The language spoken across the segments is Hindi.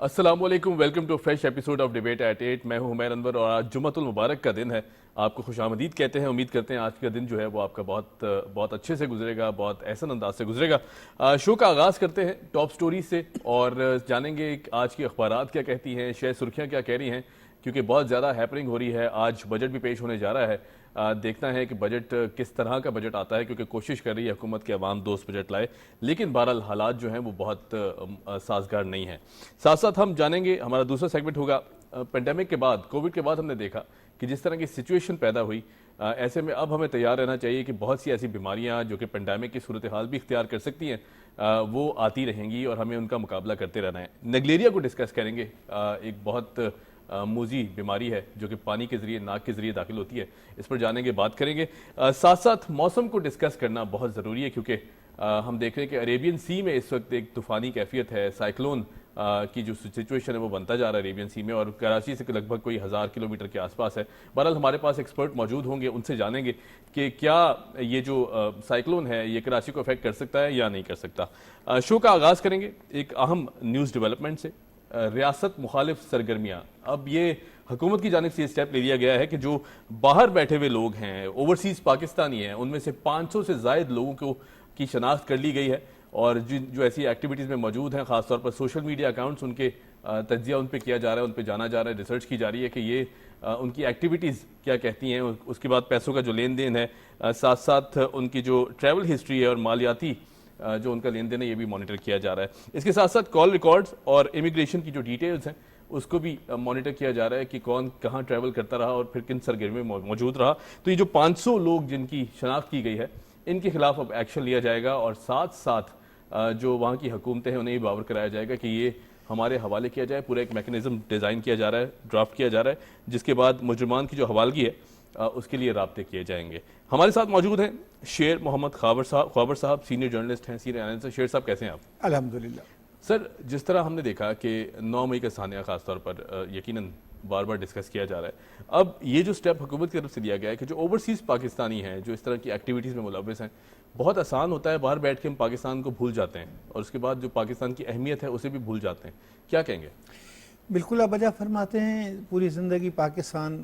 अस्सलामुअलैकुम, welcome to fresh episode of debate at 8। मैं हूं हुमैर अनवर और आज जुम्मतुल मुबारक का दिन है। आपको खुशामदीद कहते हैं। उम्मीद करते हैं आज का दिन जो है वो आपका बहुत बहुत अच्छे से गुजरेगा, बहुत एहसन अंदाज से गुजरेगा। शो का आगाज़ करते हैं टॉप स्टोरी से और जानेंगे आज की अखबारात क्या कहती हैं, शेयर सुर्खियाँ क्या कह रही हैं, क्योंकि बहुत ज़्यादा हैपनिंग हो रही है। आज बजट भी पेश होने जा रहा है। देखना है कि बजट किस तरह का बजट आता है, क्योंकि कोशिश कर रही है हुकूमत के अवाम दोस्त बजट लाए, लेकिन बहरहाल हालात जो हैं वो बहुत साजगार नहीं है। साथ साथ हम जानेंगे, हमारा दूसरा सेगमेंट होगा पेंडेमिक के बाद, कोविड के बाद हमने देखा कि जिस तरह की सिचुएशन पैदा हुई, ऐसे में अब हमें तैयार रहना चाहिए कि बहुत सी ऐसी बीमारियां जो कि पेंडेमिक की सूरत हाल भी इख्तियार कर सकती हैं, वो आती रहेंगी और हमें उनका मुकाबला करते रहना है। नेग्लेरिया को डिस्कस करेंगे। एक बहुत मूजी बीमारी है जो कि पानी के जरिए, नाक के जरिए दाखिल होती है। इस पर जानेंगे, बात करेंगे। साथ साथ मौसम को डिस्कस करना बहुत ज़रूरी है, क्योंकि हम देख रहे हैं कि अरेबियन सी में इस वक्त एक तूफ़ानी कैफियत है। साइक्लोन की जो सिचुएशन है वो बनता जा रहा है अरेबियन सी में, और कराची से लगभग कोई 1000 किलोमीटर के आसपास है। बहरहाल हमारे पास एक्सपर्ट मौजूद होंगे, उनसे जानेंगे कि क्या ये जो साइक्लोन है ये कराची को अफेक्ट कर सकता है या नहीं कर सकता। शो का आगाज़ करेंगे एक अहम न्यूज़ डेवलपमेंट से। रियासत मुखालिफ सरगर्मियाँ, अब ये हुकूमत की जानिब से स्टेप ले लिया गया है कि जो बाहर बैठे हुए लोग हैं, ओवरसीज़ पाकिस्तानी हैं, उनमें से 500 से ज़ायद लोगों को की शनाख्त कर ली गई है, और जो ऐसी एक्टिविटीज़ में मौजूद हैं, ख़ासतौर पर सोशल मीडिया अकाउंट्स, उनके तज्जिया उन पर किया जा रहा है, उन पर जाना जा रहा है, रिसर्च की जा रही है कि ये उनकी एक्टिविटीज़ क्या कहती हैं। उसके बाद पैसों का जो लेन देन है, साथ साथ उनकी जो ट्रैवल हिस्ट्री है और मालियाती जो उनका लेन देन है, ये भी मॉनिटर किया जा रहा है। इसके साथ साथ कॉल रिकॉर्ड्स और इमिग्रेशन की जो डिटेल्स हैं उसको भी मॉनिटर किया जा रहा है कि कौन कहाँ ट्रैवल करता रहा और फिर किन सरगर्मी में मौजूद रहा। तो ये जो 500 लोग जिनकी शनाख्त की गई है, इनके खिलाफ अब एक्शन लिया जाएगा, और साथ साथ जो वहाँ की हुकूमतें हैं उन्हें भी बावर कराया जाएगा कि ये हमारे हवाले किया जाए। पूरा एक मैकेनिज्म डिज़ाइन किया जा रहा है, ड्राफ्ट किया जा रहा है, जिसके बाद मुजरमान की जो हवालगी है उसके लिए राब्ते किए जाएंगे। हमारे साथ मौजूद हैं शेर मोहम्मद ख्वाबर साहब, सीनियर जर्नलिस्ट हैं, सीनियर एनालिस्ट। शेर साहब कैसे हैं आप? अल्हम्दुलिल्लाह। सर, जिस तरह हमने देखा कि 9 मई का सानिया खासतौर पर यकीनन बार बार डिस्कस किया जा रहा है, अब ये जो स्टेप हुकूमत की तरफ से लिया गया है कि जो ओवरसीज़ पाकिस्तानी हैं जो इस तरह की एक्टिविटीज़ में मुलव्वस हैं, बहुत आसान होता है बाहर बैठ के हम पाकिस्तान को भूल जाते हैं और उसके बाद जो पाकिस्तान की अहमियत है उसे भी भूल जाते हैं। क्या कहेंगे? बिल्कुल आप वजह फरमाते हैं, पूरी ज़िंदगी पाकिस्तान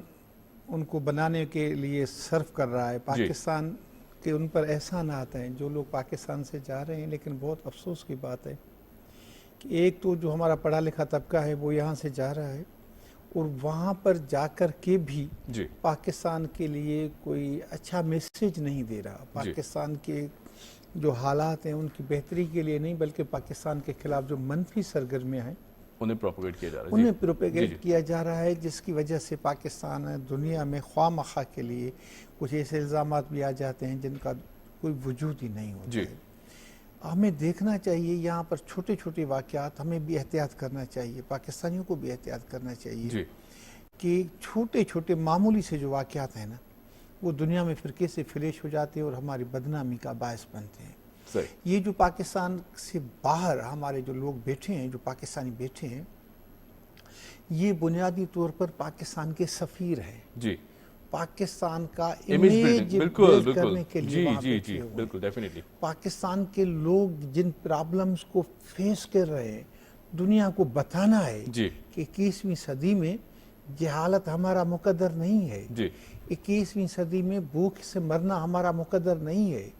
उनको बनाने के लिए सर्व कर रहा है। पाकिस्तान के उन पर एहसान आते हैं जो लोग पाकिस्तान से जा रहे हैं, लेकिन बहुत अफसोस की बात है कि एक तो जो हमारा पढ़ा लिखा तबका है वो यहाँ से जा रहा है, और वहाँ पर जाकर के भी पाकिस्तान के लिए कोई अच्छा मैसेज नहीं दे रहा। पाकिस्तान के जो हालात हैं उनकी बेहतरी के लिए नहीं, बल्कि पाकिस्तान के खिलाफ जो मनफी सरगर्मियाँ हैं उन्हें प्रोपेगेट किया जा रहा है, उन्हें प्रोपेगेट किया जा रहा है, जिसकी वजह से पाकिस्तान दुनिया में ख्वामखा के लिए कुछ ऐसे इल्ज़ाम भी आ जाते हैं जिनका कोई वजूद ही नहीं होता है। हमें देखना चाहिए यहाँ पर छोटे छोटे वाक़यात, हमें भी एहतियात करना चाहिए, पाकिस्तानियों को भी एहतियात करना चाहिए कि छोटे छोटे मामूली से जो वाक़यात हैं ना, वो दुनिया में फिर कैसे फ्लैश हो जाते हैं और हमारी बदनामी का बायस बनते हैं। ये जो पाकिस्तान से बाहर हमारे जो लोग बैठे हैं, जो पाकिस्तानी बैठे हैं, ये बुनियादी तौर पर पाकिस्तान के सफ़ीर हैं, पाकिस्तान का इमेज बिल्ड करने के लिए वहाँ बैठे हुए हैं। पाकिस्तान के लोग जिन प्रॉब्लम्स को फेस कर रहे हैं, दुनिया को बताना है कि 21वीं सदी में जहालत हमारा मुकद्दर नहीं है, 21वीं सदी में भूख से मरना हमारा मुकद्दर नहीं है,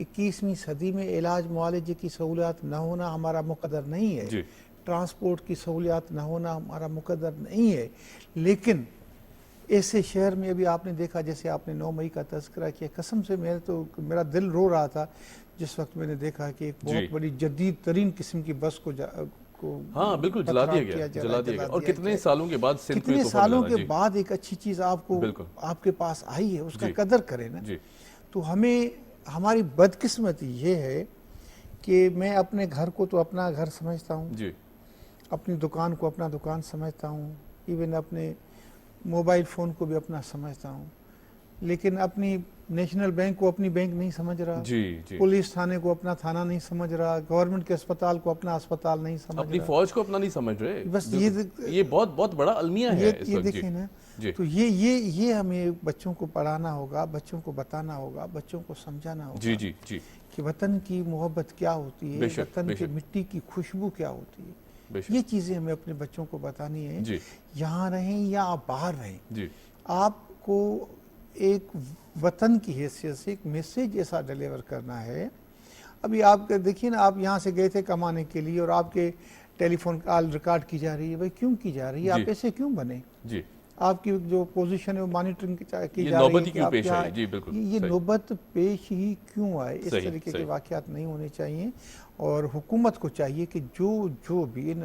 21वीं सदी में इलाज मुआलजे की सहूलियात न होना हमारा मुकद्दर नहीं है, ट्रांसपोर्ट की सहूलियात न होना हमारा मुकद्दर नहीं है। लेकिन ऐसे शहर में अभी आपने देखा, जैसे आपने 9 मई का तज़किरा किया, कसम से मेरा दिल रो रहा था जिस वक्त मैंने देखा कि एक बहुत बड़ी जदीद तरीन किस्म की बस को हाँ बिल्कुल जला दिया गया। और कितने सालों के बाद एक अच्छी चीज़ आपको आपके पास आई है, उसका कदर करें ना। तो हमें, हमारी बदकिस्मती ये है कि मैं अपने घर को तो अपना घर समझता हूँ, अपनी दुकान को अपना दुकान समझता हूँ, इवन अपने मोबाइल फ़ोन को भी अपना समझता हूँ, लेकिन अपनी नेशनल बैंक को अपनी बैंक नहीं समझ रहा, पुलिस थाने को अपना थाना नहीं समझ रहा, गवर्नमेंट के अस्पताल को अपना अस्पताल नहीं समझ रहा, अपनी फौज को अपना नहीं समझ रहे। बस ये बहुत बहुत बड़ा अलमिया है ये देखें ना। तो ये हमें बच्चों को पढ़ाना होगा, बच्चों को बताना होगा, बच्चों को समझाना होगा कि वतन की मोहब्बत क्या होती है, वतन की मिट्टी की खुशबू क्या होती है। बेशक। ये चीज़ें हमें अपने बच्चों को बतानी है। जी यहाँ रहें या आप बाहर रहें, जी आपको एक वतन की हैसियत से एक मैसेज ऐसा डिलीवर करना है। अभी आप देखिए ना, आप यहाँ से गए थे कमाने के लिए और आपके टेलीफोन कॉल रिकॉर्ड की जा रही है। भाई क्यों की जा रही है? जी आप ऐसे क्यों बने? जी, आपकी जो पोजीशन है वो मॉनिटरिंग की ये जा रही नौबत है ही कि क्यों आप पेश क्या आई? जी बिल्कुल, ये सही नौबत पेश ही क्यों आए? इस सही तरीके के सही, वाक़यात नहीं होने चाहिए। और हुकूमत को चाहिए कि जो भी इन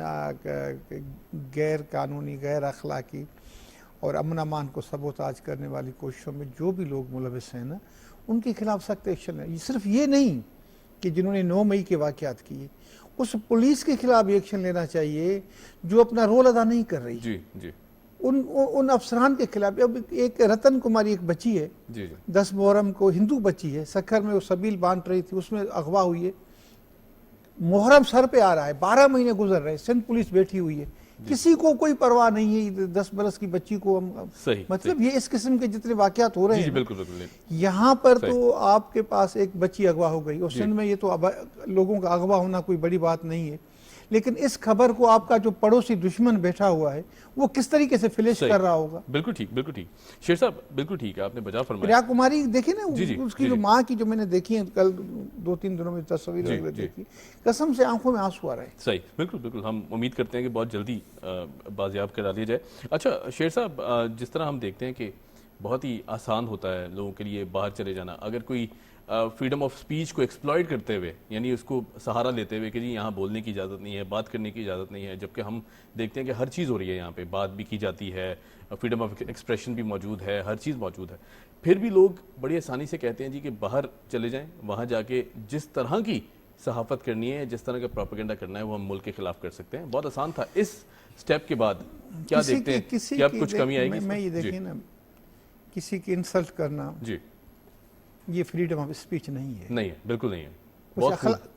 गैर कानूनी, गैर अखलाकी और अमन अमान को सबोताज करने वाली कोशिशों में जो भी लोग मुलविस हैं ना, उनके खिलाफ सख्त एक्शन है। सिर्फ ये नहीं कि जिन्होंने 9 मई के वाक़यात किए, उस पुलिस के खिलाफ भी एक्शन लेना चाहिए जो अपना रोल अदा नहीं कर रही। जी जी उन अफसरान के खिलाफ। अब एक रतन कुमारी एक बच्ची है, जी जी 10 मुहर्रम को, हिंदू बच्ची है, सखर में वो सबील बांट रही थी, उसमें अगवा हुई है। मुहर्रम सर पे आ रहा है, 12 महीने गुजर रहे, सिंध पुलिस बैठी हुई है, किसी को कोई परवाह नहीं है। 10 बरस की बच्ची को हम सही, मतलब ये इस किस्म के जितने वाकयात हो रहे जी हैं जी, ना, बिल्कुल बिल्कुल, यहाँ पर सही। तो आपके पास एक बच्ची अगवा हो गई और जी। सिंध में ये तो लोगों का अगवा होना कोई बड़ी बात नहीं है। लेकिन इस खबर को आपका जो पड़ोसी दुश्मन बैठा हुआ है वो किस तरीके से फ्लैश सही। कर रहा होगा। बिल्कुल ठीक, बिल्कुल ठीक। शेर साहब बिल्कुल ठीक है, आपने बजा फरमाया। प्रिया कुमारी देखी ना, जी, जी, उसकी जी, जो जी। माँ की जो मैंने देखी है कल 2-3 दिनों में तस्वीर जी, वगैरह जी। देखी, कसम से आंखों में आंसू आ रहे हैं। सही, बिल्कुल बिल्कुल, हम उम्मीद करते हैं कि बहुत जल्दी बाजियाब करा लिया जाए। अच्छा शेर साहब, जिस तरह हम देखते हैं कि बहुत ही आसान होता है लोगों के लिए बाहर चले जाना, अगर कोई फ्रीडम ऑफ स्पीच को एक्सप्लॉइट करते हुए, यानी उसको सहारा लेते हुए कि जी यहाँ बोलने की इजाज़त नहीं है, बात करने की इजाज़त नहीं है, जबकि हम देखते हैं कि हर चीज़ हो रही है, यहाँ पे बात भी की जाती है, फ्रीडम ऑफ एक्सप्रेशन भी मौजूद है, हर चीज़ मौजूद है, फिर भी लोग बड़ी आसानी से कहते हैं जी कि बाहर चले जाएं, वहाँ जाके जिस तरह की सहाफ़त करनी है, जिस तरह का प्रोपेगेंडा करना है, वो हम मुल्क के खिलाफ कर सकते हैं। बहुत आसान था। इस स्टेप के बाद क्या देखते हैं कि अब कुछ कमी आएगी मैं ये इसमें? देखिए ना, किसी की इंसल्ट करना जी ये फ्रीडम ऑफ स्पीच नहीं है। नहीं है, बिल्कुल नहीं है।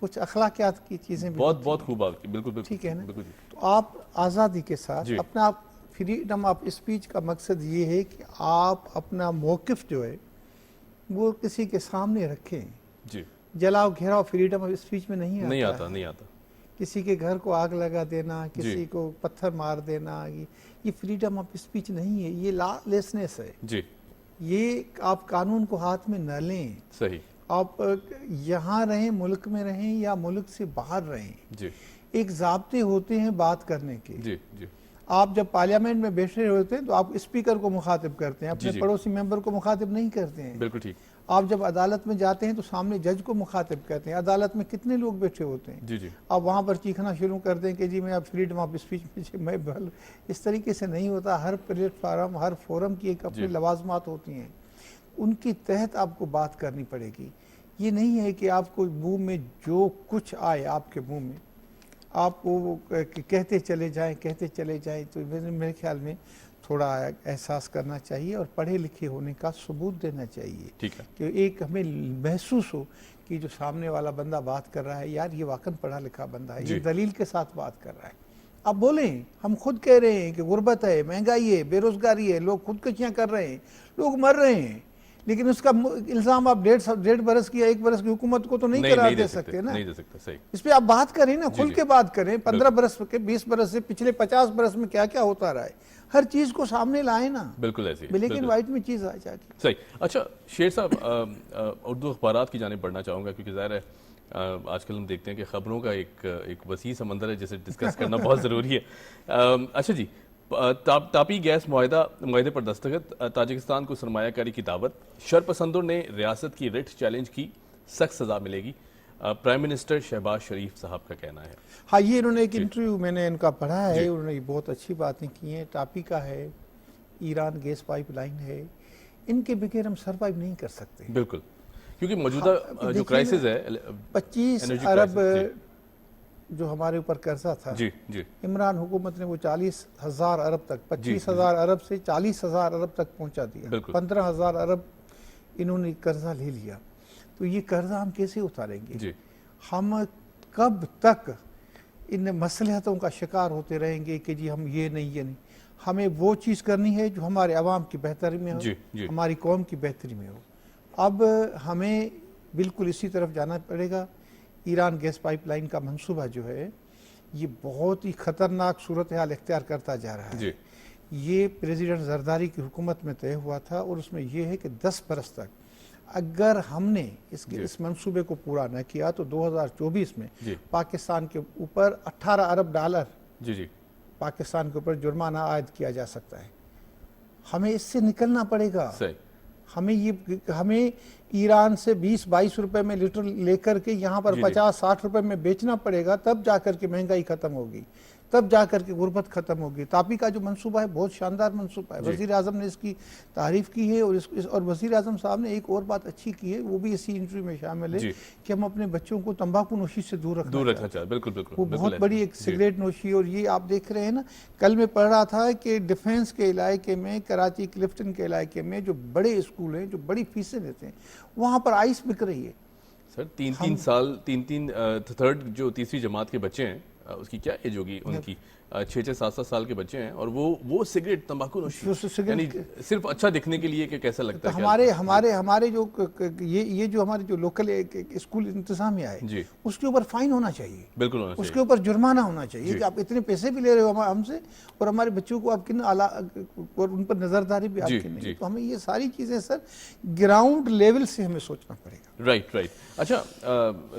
कुछ अखलाकियात की चीजें भी बहुत बहुत खूब आपकी, बिल्कुल बिल्कुल ठीक है ना। बिल्कुल। तो आप आज़ादी के साथ जी। अपना फ्रीडम ऑफ स्पीच का मकसद ये है कि आप अपना मौक़िफ़ जो है वो किसी के सामने रखें। जी जलाओ घेराव फ्रीडम ऑफ स्पीच में नहीं आता नहीं है। आता, नहीं आता। किसी के घर को आग लगा देना, जी। किसी को पत्थर मार देना, ये फ्रीडम ऑफ स्पीच नहीं है, ये लॉलेसनेस है। जी ये आप कानून को हाथ में न लें। सही। आप यहाँ रहें, मुल्क में रहें या मुल्क से बाहर रहें, जी एक ज़ाब्ते होते हैं बात करने के। जी जी आप जब पार्लियामेंट में बैठे होते हैं तो आप स्पीकर को मुखातिब करते हैं, जी, अपने जी। पड़ोसी मेंबर को मुखातिब नहीं करते हैं। बिल्कुल ठीक। आप जब अदालत में जाते हैं तो सामने जज को मुखातिब करते हैं। अदालत में कितने लोग बैठे होते हैं, जी जी आप वहाँ पर चीखना शुरू कर दें कि जी मैं अब फ्रीडम ऑफ स्पीच में मैं बल, इस तरीके से नहीं होता। हर प्लेटफार्म, हर फोरम की एक अपनी जी। लवाजमात होती हैं, उनके तहत आपको बात करनी पड़ेगी। ये नहीं है कि आपको मुंह में जो कुछ आए आपके मुंह में आप वो कहते चले जाएं। तो मेरे ख्याल में थोड़ा एहसास करना चाहिए और पढ़े लिखे होने का सबूत देना चाहिए ठीक है। कि एक हमें महसूस हो कि जो सामने वाला बंदा बात कर रहा है, यार ये वाकई पढ़ा लिखा बंदा है, जी। ये दलील के साथ बात कर रहा है। आप बोलें, हम खुद कह रहे हैं कि गुर्बत है, महंगाई है, बेरोजगारी है, लोग खुदकुशियां कर रहे हैं, लोग मर रहे हैं, लेकिन उसका इल्जाम आप 1.5 बरस की या 1 बरस की हुकूमत को तो नहीं करार दे सकते ना। नहीं दे सकते। सही। इस पे आप बात करें ना, खुल जी। के बात करें। 15 बरस के, 20 बरस से, पिछले 50 बरस में क्या क्या होता रहा है, हर चीज को सामने लाए ना। बिल्कुल ऐसी है, ब्लैक एंड बिल्कुल। व्हाइट में चीज आ जाके। सही। अच्छा शेर साहब, उर्दू अखबारात की जानिब बढ़ना चाहूँगा, क्योंकि ज़ाहिर है आजकल हम देखते हैं कि खबरों का एक वसी समंदर है जिसे डिस्कस करना बहुत ज़रूरी है। अच्छा जी, तापी गैस मुआहदे पर दस्तखत, ताजिकिस्तान को सरमायाकारी की दावत, शरपसंदों ने रियासत की रिट चैलेंज की, सख्त सजा मिलेगी, प्राइम मिनिस्टर शहबाज शरीफ साहब का कहना है। हाँ, ये इन्होंने एक इंटरव्यू मैंने इनका पढ़ा है, उन्होंने बहुत अच्छी बातें की हैं। टापी का है, ईरान गैस पाइपलाइन है, इनके बगैर हम सर्वाइव नहीं कर सकते। बिल्कुल, क्योंकि मौजूदा जो क्राइसिस है 25 एनर्जी अरब क्राइसिस, जो हमारे ऊपर कर्जा था, जी जी इमरान हुकूमत ने वो 40,000 अरब तक, 25,000 अरब से 40,000 अरब तक पहुंचा दिया। बिल्कुल। 15,000 अरब इन्होंने कर्जा ले लिया। तो ये कर्जा हम कैसे उतारेंगे? जी हम कब तक इन मसलहतों का शिकार होते रहेंगे कि जी हम ये नहीं। हमें वो चीज़ करनी है जो हमारे अवाम की बेहतरी में हो, जी, जी। हमारी कौम की बेहतरी में हो। अब हमें बिल्कुल इसी तरफ जाना पड़ेगा। ईरान गैस पाइपलाइन का मंसूबा जो है ये बहुत ही खतरनाक सूरत हाल इख्तियार करता जा रहा है। जी ये प्रेसिडेंट जरदारी की हुकूमत में तय हुआ था और उसमें यह है कि 10 बरस तक अगर हमने इस मंसूबे को पूरा न किया तो 2024 में पाकिस्तान के ऊपर 18 अरब डॉलर जी पाकिस्तान के ऊपर जुर्माना आयद किया जा सकता है। हमें इससे निकलना पड़ेगा। हमें ईरान से 20-22 रुपए में लीटर लेकर के यहाँ पर 50-60 रुपए में बेचना पड़ेगा, तब जाकर के महंगाई खत्म होगी, तब जाकर के गुर्बत खत्म होगी। तापी का जो मंसूबा है बहुत शानदार मंसूबा है, वजीर आजम ने इसकी तारीफ की है और वजीर आजम साहब ने एक और बात अच्छी की है, वो भी इसी इंटरव्यू में शामिल है कि हम अपने बच्चों को तंबाकू नोशी से दूर रखना चाहते हैं। बिल्कुल वो बहुत बड़ी एक सिगरेट नोशी। और ये आप देख रहे हैं ना, कल मैं पढ़ रहा था कि डिफेंस के इलाके में, कराची क्लिफ्टन के इलाके में जो बड़े स्कूल हैं, जो बड़ी फीसें देते हैं, वहाँ पर आइस बिक रही है सर। 3-3 साल थर्ड जो तीसरी जमात के बच्चे हैं, उसकी क्या एज होगी उनकी, 6-6, 7-7 साल के बच्चे हैं और वो सिगरेट तंबाकू नोशी, यानी सिर्फ अच्छा दिखने के लिए कि कैसा लगता है। हमारे जो ये जो हमारे जो लोकल स्कूल इंतजामिया है, उसके ऊपर फाइन होना चाहिए, बिल्कुल होना चाहिए, उसके ऊपर जुर्माना होना चाहिए कि आप इतने पैसे भी ले रहे हो हमसे और हमारे बच्चों को आप किन और उन पर नजरदारी भी आपकी नहीं। तो हमें ये सारी चीजें सर ग्राउंड लेवल से हमें सोचना पड़ेगा। राइट। अच्छा,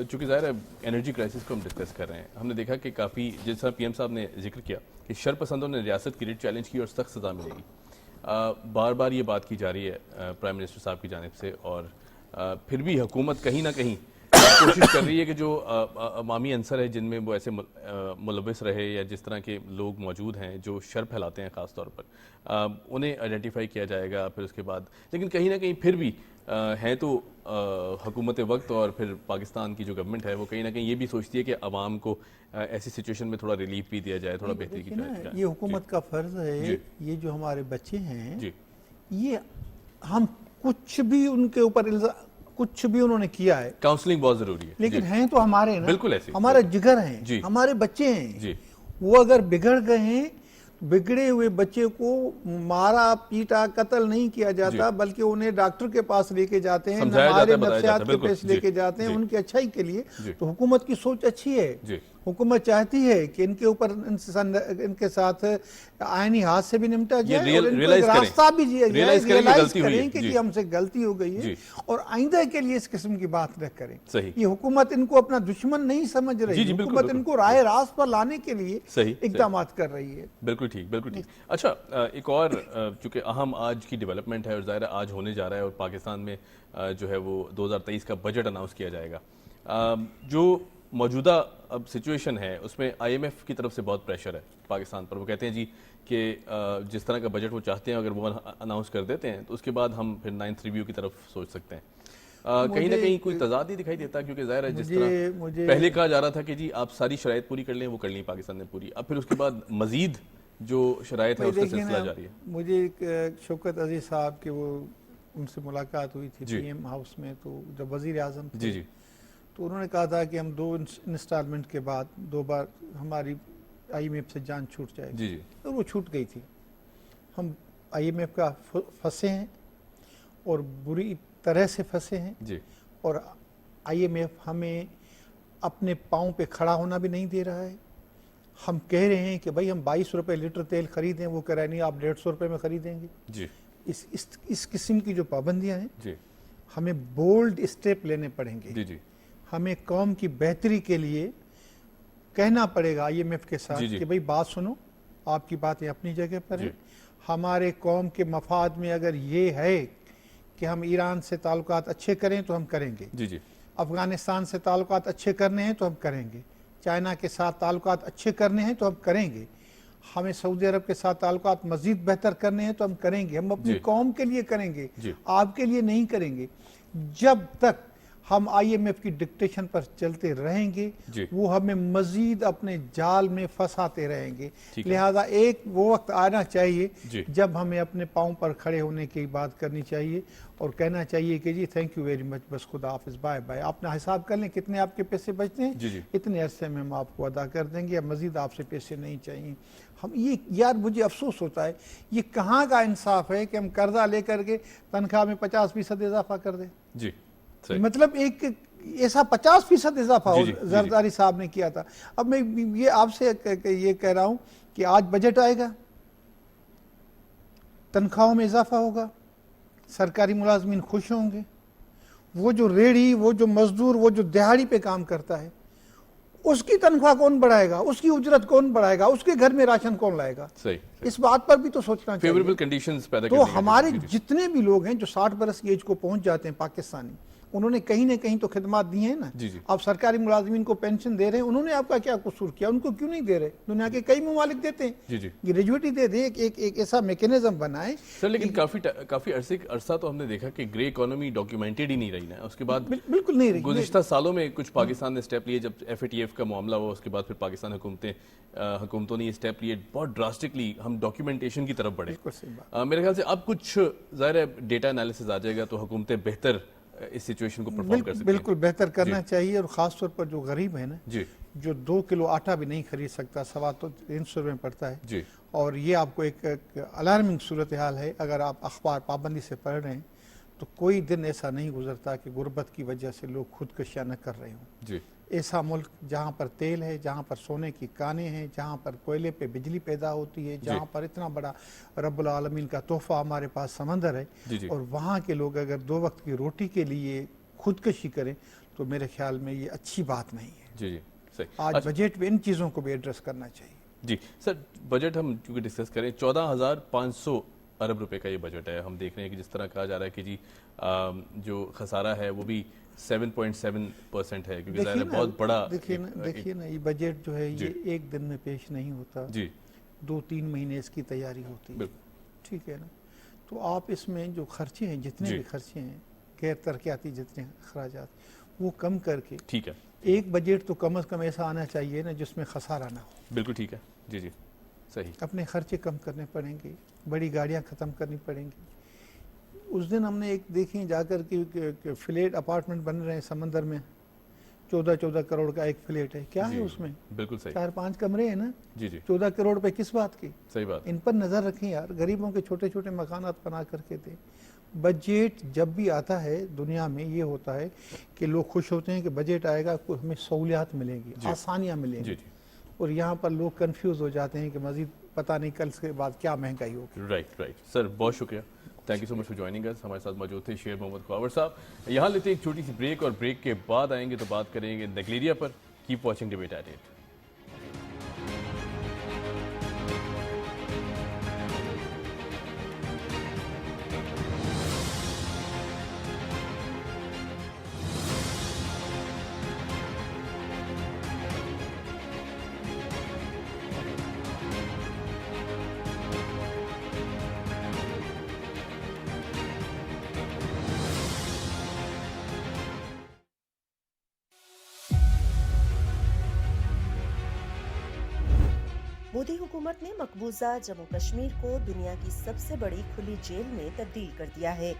चूंकि जाहिर है एनर्जी क्राइसिस को हम डिस्कस कर रहे हैं, हमने देखा कि काफ़ी, जैसा पीएम साहब ने जिक्र किया कि शरपसंदों ने रियासत की रेट चैलेंज की और सख्त सजा मिलेगी। बार बार ये बात की जा रही है प्राइम मिनिस्टर साहब की जानिब से, और फिर भी हुकूमत कहीं ना कहीं कोशिश कर रही है कि जो अवामी अंसर है जिनमें वो ऐसे मुलविस रहे या जिस तरह के लोग मौजूद हैं जो शर फैलाते हैं ख़ास तौर पर, उन्हें आइडेंटिफाई किया जाएगा फिर उसके बाद। लेकिन कहीं ना कहीं फिर भी है तो हुकूमत वक्त और फिर पाकिस्तान की जो गवर्नमेंट है वो कहीं ना कहीं ये भी सोचती है कि आवाम को ऐसी सिचुएशन में थोड़ा रिलीफ भी दिया जाए, थोड़ा बेहतरी की जाए। ये हुकूमत का फ़र्ज़ है। ये जो हमारे बच्चे हैं, ये हम कुछ भी उनके ऊपर कुछ भी उन्होंने किया है, काउंसलिंग बहुत जरूरी है, लेकिन हैं तो हमारे ना, बिल्कुल ऐसे हमारा जिगर हैं, हमारे बच्चे हैं। वो अगर बिगड़ गए हैं, बिगड़े हुए बच्चे को मारा पीटा कत्ल नहीं किया जाता, बल्कि उन्हें डॉक्टर के पास लेके जाते हैं, हमारे नफ्सियात के पास लेके जाते हैं उनकी अच्छाई के लिए। तो हुकूमत की सोच अच्छी है। हुकूमत चाहती है कि इनके ऊपर इनके साथ आईनी हाथ से भी निपटा जाए और इनको रास्ता भी दिया जाए, रियलाइज करें कि हमसे गलती हो गई है और आइंदा के लिए इस किस्म की बात न करें। ये हुकूमत इनको अपना दुश्मन नहीं समझ रही, हुकूमत इनको राह रास्त पर लाने के लिए इक़दाम कर रही है। बिल्कुल ठीक। अच्छा, एक और चूंकि अहम आज की डेवलपमेंट है और ज़ाहिर आज होने जा रहा है, और पाकिस्तान में जो है वो 2023 का बजट अनाउंस किया जाएगा। जो मौजूदा अब सिचुएशन है उसमें IMF की तरफ से बहुत प्रेशर है पाकिस्तान पर। वो कहते हैं जी कि जिस तरह का बजट वो चाहते हैं अगर वो अनाउंस कर देते हैं तो उसके बाद हम फिर 9th रिव्यू की तरफ सोच सकते हैं। कहीं ना कहीं कोई तजाद ही दिखाई देता, क्योंकि जाहिर है जिस तरह पहले कहा जा रहा था कि जी आप सारी शराइत पूरी कर लें, वो कर ली पाकिस्तान ने पूरी, अब फिर उसके बाद मजीद जो शराइत है उसका सिलसिला जारी है। मुझे एक शौकत अजीज साहब के वो उनसे मुलाकात हुई थी PM हाउस में, तो जब वजीर आजम थे तो उन्होंने कहा था कि हम 2 इंस्टॉलमेंट के बाद 2 बार हमारी IMF से जान छूट जाएगी, तो वो छूट गई थी। हम IMF का फंसे हैं और बुरी तरह से फंसे हैं, और IMF हमें अपने पाँव पे खड़ा होना भी नहीं दे रहा है। हम कह रहे हैं कि भाई हम 22 रुपये लीटर तेल खरीदें, वो कह रहा है नहीं आप 150 रुपये में खरीदेंगे। इस किस्म की जो पाबंदियां हैं, हमें बोल्ड स्टेप लेने पड़ेंगे। हमें कौम की बेहतरी के लिए कहना पड़ेगा IMF के साथ कि भाई बात सुनो, आपकी बातें अपनी जगह पर है। हमारे कौम के मफाद में अगर ये है कि हम ईरान से ताल्लुकात अच्छे करें तो हम करेंगे, अफगानिस्तान से ताल्लुकात अच्छे करने हैं तो हम करेंगे, चाइना के साथ ताल्लुकात अच्छे करने हैं तो हम करेंगे, हमें सऊदी अरब के साथ ताल्लुकात मजीद बेहतर करने हैं तो हम करेंगे। हम अपनी कौम के लिए करेंगे, आपके लिए नहीं करेंगे। जब तक हम IMF की डिक्टेशन पर चलते रहेंगे वो हमें मजीद अपने जाल में फंसाते रहेंगे। लिहाजा एक वो वक्त आना चाहिए जब हमें अपने पाँव पर खड़े होने की बात करनी चाहिए और कहना चाहिए कि जी थैंक यू वेरी मच, बस खुदा हाफिज, बाय बाय। अपना हिसाब कर लें कितने आपके पैसे बचते हैं, इतने अरसे में हम आपको अदा कर देंगे, या मजीद आपसे पैसे नहीं चाहिए। हम ये यार मुझे अफसोस होता है, ये कहाँ का इंसाफ है कि हम कर्जा लेकर के तनख्वाह में 50% इजाफा कर दें। मतलब एक ऐसा 50% इजाफा जी, जी, जी, जी। जरदारी साहब ने किया था। अब मैं ये आपसे ये कह रहा हूं कि आज बजट आएगा, तनख्वाहों में इजाफा होगा, सरकारी मुलाजमीन खुश होंगे, वो जो रेड़ी, वो जो मजदूर, वो जो दिहाड़ी पे काम करता है, उसकी तनख्वाह कौन बढ़ाएगा, उसकी उजरत कौन बढ़ाएगा, उसके घर में राशन कौन लाएगा। सही, इस बात पर भी तो सोचना चाहिए। फेवरेबल कंडीशंस पैदा तो करने का हमारे जी, जी। जितने भी लोग हैं जो 60 बरस की एज को पहुंच जाते हैं पाकिस्तानी, उन्होंने कहीं ना कहीं तो खिदमत दी है ना। जी, जी। आप सरकारी मुलाजमीन को पेंशन दे रहे हैं, उन्होंने आपका क्या कसूर किया, उनको क्यों नहीं दे रहे? दुनिया के कई ममालिक देते हैं, जी, जी। ग्रेजुएटी दे दे, एक ऐसा मैकेनिज्म बनाए। सर लेकिन काफी अरसा तो हमने देखा कि ग्रे इकोनॉमी डॉक्यूमेंटेड ही नहीं रही ना, उसके बाद बिल्कुल नहीं रही। गुज़िश्ता सालों में कुछ पाकिस्तान ने स्टेप लिए, जब FATF का मामला हुआ उसके बाद फिर पाकिस्तान हुकूमतों ने ये स्टेप लिए, बहुत ड्रास्टिकली हम डॉक्यूमेंटेशन की तरफ बढ़े। बिल्कुल सही बात। मेरे ख्याल से अब कुछ ज़ाहिर है डेटा एनालिसिस आ जाएगा तो हुकूमतें बेहतर इस सिचुएशन को परफॉर्म कर सकती हैं। बिल्कुल बेहतर करना चाहिए। और ख़ास तौर पर जो गरीब है ना, जी जो 2 किलो आटा भी नहीं खरीद सकता, सवा तो 300 रुपये में पड़ता है। जी और ये आपको एक अलार्मिंग सूरत हाल है। अगर आप अखबार पाबंदी से पढ़ रहे हैं तो कोई दिन ऐसा नहीं गुजरता कि गुर्बत की वजह से लोग खुदकुशियाँ न कर रहे हों। जी ऐसा मुल्क जहाँ पर तेल है, जहाँ पर सोने की कानें हैं, जहाँ पर कोयले पे बिजली पैदा होती है, जहाँ पर इतना बड़ा रब्बुल आलमीन का तोहफा हमारे पास समंदर है, जी जी और वहाँ के लोग अगर 2 वक्त की रोटी के लिए खुदकशी करें तो मेरे ख्याल में ये अच्छी बात नहीं है। जी जी सही। आज बजट में इन चीज़ों को भी एड्रेस करना चाहिए। जी सर, बजट हम क्योंकि डिस्कस करें, 14,500 अरब रुपए का ये बजट है। हम देख रहे हैं कि जिस तरह कहा जा रहा है कि जी जो खसारा है वो भी 7.7% है, क्योंकि ज़ाहिर है बहुत बड़ा। देखिए ना ये बजट जो है जी। ये एक दिन में पेश नहीं होता, जी 2-3 महीने इसकी तैयारी होती है। बिल्कुल ठीक है ना। तो आप इसमें जो खर्चे हैं, जितने जी। भी खर्चे हैं, गैर तरक्याती जितने अखराजात, वो कम करके ठीक है, एक बजट तो कम से कम ऐसा आना चाहिए ना जिसमें खसारा ना हो। बिल्कुल ठीक है। जी जी सही। अपने खर्चे कम करने पड़ेंगे, बड़ी गाड़ियां ख़त्म करनी पड़ेंगी। उस दिन हमने एक देखी जाकर कि फ्लैट अपार्टमेंट बन रहे हैं समंदर में, 14-14 करोड़ का एक फ्लैट है। क्या है जी, उसमें? बिल्कुल सही। 4-5 कमरे हैं ना, जी जी 14 करोड़ पे किस बात की? सही बात। इन पर नज़र रखें यार, गरीबों के छोटे छोटे मकानात बना करके दें। बजट जब भी आता है दुनिया में ये होता है कि लोग खुश होते हैं कि बजट आएगा, कुछ हमें सहूलियात मिलेंगी, जी। आसानियाँ जी मिलेंगी। जी और यहाँ पर लोग कंफ्यूज हो जाते हैं कि मजीद पता नहीं कल के बाद क्या महंगाई होगी। राइट राइट सर, बहुत शुक्रिया, thank you so much for joining us. हमारे साथ मौजूद थे शेर मोहम्मद ख्वावर साहब। यहाँ लेते हैं एक छोटी सी ब्रेक, और ब्रेक के बाद आएंगे तो बात करेंगे नगलेरिया पर। Keep watching debate at 8। Modi हुकूमत ने मकबूजा जम्मू कश्मीर को दुनिया की सबसे बड़ी खुली जेल में तब्दील कर दिया है।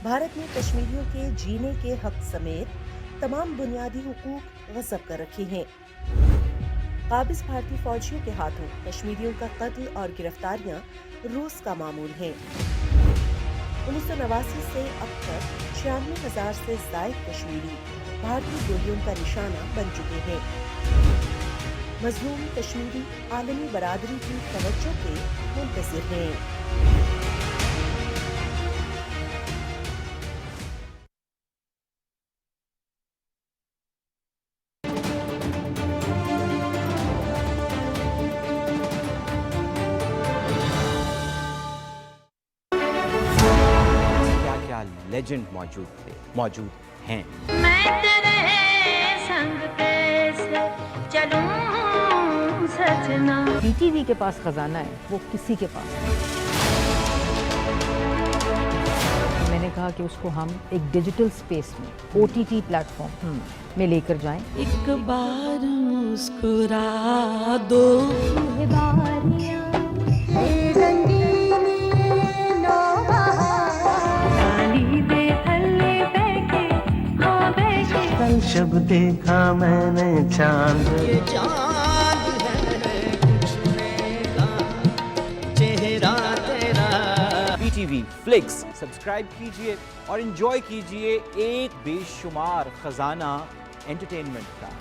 भारत ने कश्मीरियों के जीने के हक समेत तमाम बुनियादी हुकूक गस्ब कर रखे हैं। काबिज भारतीय फौजियों के हाथों कश्मीरियों का कत्ल और गिरफ्तारियां रोज का मामूल हैं। 1989 से अब तक 96,000 से जायद कश्मीरी भारतीय गोलियों का निशाना बन चुके हैं। मजलूम कश्मीरी आलमी बरादरी की तवज्जो के मुंतज़िर हैं। क्या क्या लेजेंड मौजूद हैं। मैं तेरे संग कैसे चलूं सजना। BTV के पास खजाना है, वो किसी के पास नहीं। मैंने कहा कि उसको हम एक डिजिटल स्पेस में OTT प्लेटफॉर्म में लेकर जाएं। एक बार मुस्कुरा दो, जब देखा मैंने चांद, ये चांद है छुने का चेहरा तेरा। BTV टीवी, फ्लिक्स सब्सक्राइब कीजिए और एंजॉय कीजिए एक बेशुमार खजाना एंटरटेनमेंट का।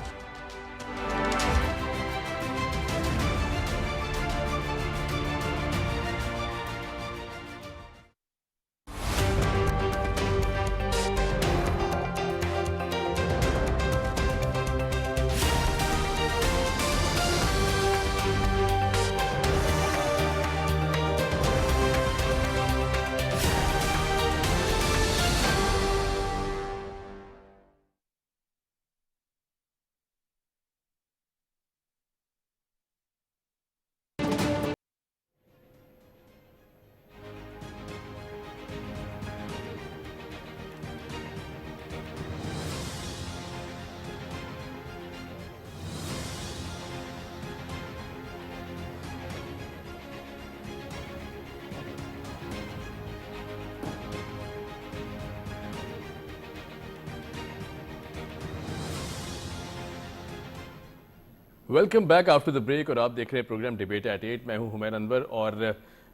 Welcome back after the break और आप देख रहे हैं प्रोग्राम डिबेट एट 8। मैं हूं हुमैर अनवर और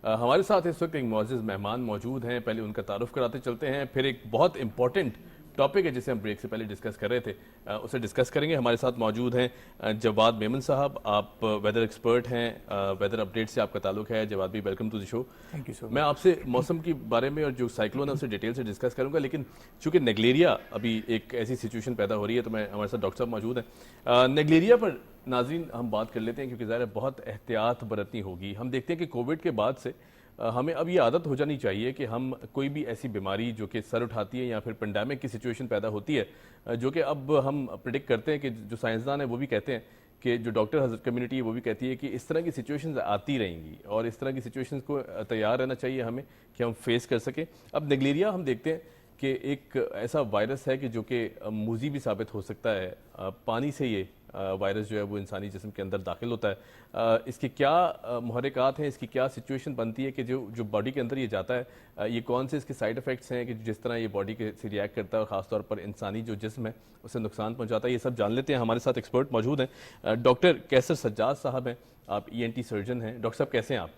हमारे साथ इस वक्त एक मुअज़्ज़िज़ मेहमान मौजूद हैं। पहले उनका तारुफ कराते चलते हैं, फिर एक बहुत इंपॉर्टेंट टॉपिक है जिसे हम ब्रेक से पहले डिस्कस कर रहे थे, उसे डिस्कस करेंगे। हमारे साथ मौजूद हैं जवाद मेमन साहब, आप वेदर एक्सपर्ट हैं, वेदर अपडेट से आपका ताल्लुक है। जवाद भी welcome to the show. Thank you so much. मैं आपसे मौसम के बारे में और जो साइक्लोन है उसे डिटेल से डिस्कस करूंगा, लेकिन चूंकि नेगलेरिया अभी एक ऐसी सिचुएशन पैदा हो रही है तो मैं हमारे साथ डॉक्टर साहब मौजूद हैं। नेगलेरिया पर नाज़रीन हम बात कर लेते हैं क्योंकि ज़ाहिर है बहुत एहतियात बरतनी होगी। हम देखते हैं कि कोविड के बाद से हमें अब ये आदत हो जानी चाहिए कि हम कोई भी ऐसी बीमारी जो कि सर उठाती है या फिर पेंडेमिक की सिचुएशन पैदा होती है, जो कि अब हम प्रिडिक्ट करते हैं कि जो साइंसदान है वो भी कहते हैं कि जो डॉक्टर हजरत कम्युनिटी है वो भी कहती है कि इस तरह की सिचुएशंस आती रहेंगी और इस तरह की सिचुएशंस को तैयार रहना चाहिए हमें कि हम फेस कर सकें। अब नेगलेरिया हम देखते हैं कि एक ऐसा वायरस है कि जो कि मुज़ी भी साबित हो सकता है। पानी से ये वायरस जो है वो इंसानी जिस्म के अंदर दाखिल होता है। इसके क्या मुहर्रिकात हैं, इसकी क्या सिचुएशन बनती है कि जो बॉडी के अंदर ये जाता है, ये कौन से इसके साइड इफ़ेक्ट्स हैं कि जिस तरह ये बॉडी के से रिएक्ट करता है और ख़ासतौर पर इंसानी जो जिस्म है उसे नुकसान पहुँचाता है, ये सब जान लेते हैं। हमारे साथ एक्सपर्ट मौजूद हैं। डॉक्टर कैसर सज्जाद साहब हैं, आप ENT सर्जन हैं। डॉक्टर साहब कैसे हैं आप?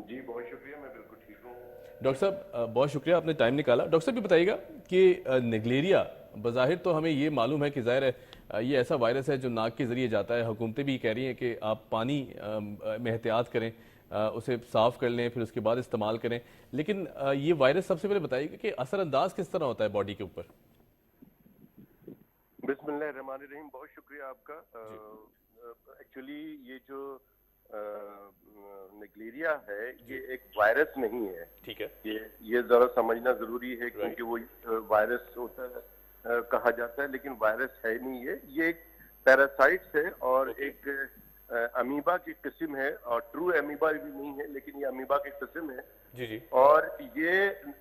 जी बहुत शुक्रिया, मैं बिल्कुल ठीक हूँ। डॉक्टर साहब बहुत शुक्रिया, आपने टाइम निकाला। डॉक्टर साहब ये बताइएगा कि नेगलेरिया बज़ाहिर तो हमें ये मालूम है कि ज़ाहिर है ये ऐसा वायरस है जो नाक के ज़रिए जाता है। हुकूमतें भी कह रही हैं कि आप पानी में एहतियात करें, उसे साफ़ कर लें, फिर उसके बाद इस्तेमाल करें। लेकिन ये वायरस सबसे पहले बताइएगा कि असरअंदाज किस तरह होता है बॉडी के ऊपर? बिस्मिल्लाहिर्रहमानिर्रहीम, बहुत शुक्रिया आपका। एक्चुअली ये जो नेगलेरिया है ये एक वायरस नहीं है, ठीक है। ये जरा समझना जरूरी है क्योंकि वो वायरस होता है कहा जाता है, लेकिन वायरस है नहीं। ये एक पैरासाइट्स है और एक अमीबा की किस्म है, और ट्रू अमीबा भी नहीं है लेकिन ये अमीबा की किस्म है। जी जी। और ये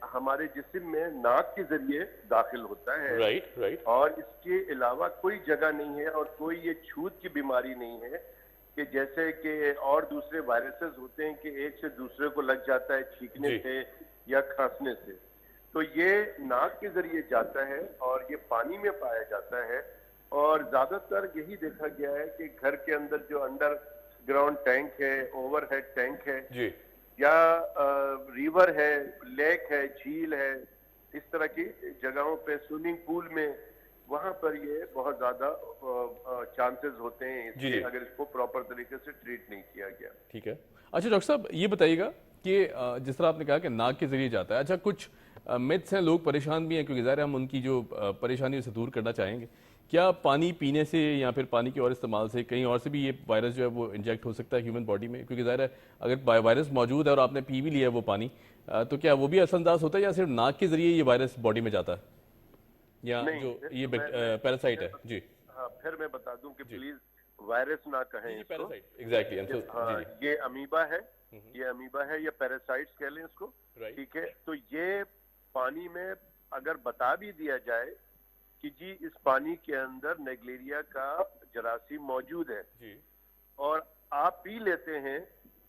हमारे जिस्म में नाक के जरिए दाखिल होता है। राइट। और इसके अलावा कोई जगह नहीं है और कोई ये छूत की बीमारी नहीं है कि जैसे कि और दूसरे वायरसेस होते हैं कि एक से दूसरे को लग जाता है छींकने से या खांसने से। तो ये नाक के जरिए जाता है और ये पानी में पाया जाता है। और ज्यादातर यही देखा गया है कि घर के अंदर जो अंडरग्राउंड टैंक है, ओवरहेड टैंक है जी, या रिवर है, लेक है, झील है, इस तरह की जगहों पे, स्विमिंग पूल में, वहां पर ये बहुत ज्यादा चांसेस होते हैं इसके, अगर इसको प्रॉपर तरीके से ट्रीट नहीं किया गया। ठीक है। अच्छा डॉक्टर साहब ये बताइएगा कि जिस तरह आपने कहा कि नाक के जरिए जाता है, अच्छा कुछ मिथ्स हैं, लोग परेशान भी हैं क्योंकि ज़ाहिर हम उनकी जो परेशानी उसे दूर करना चाहेंगे। क्या पानी पीने से या फिर पानी के और इस्तेमाल से कहीं और से भी ये वायरस जो है वो इंजेक्ट हो सकता है ह्यूमन बॉडी में? क्योंकि ज़ाहिर है अगर वायरस मौजूद है और आपने पी भी लिया है वो पानी, तो क्या वो भी असरअंदाज होता है या सिर्फ नाक के जरिए ये वायरस बॉडी में जाता है, या जो ये पैरासाइट है? जी हाँ, फिर मैं बता दूं कि प्लीज वायरस ना कहें इसको। एग्जैक्टली। हाँ, ये अमीबा है, ये अमीबा है या पैरासाइट्स कह लें इसको, ठीक है। तो ये पानी में अगर बता भी दिया जाए कि जी इस पानी के अंदर नेगलेरिया का जरासीम मौजूद है जी, और आप पी लेते हैं,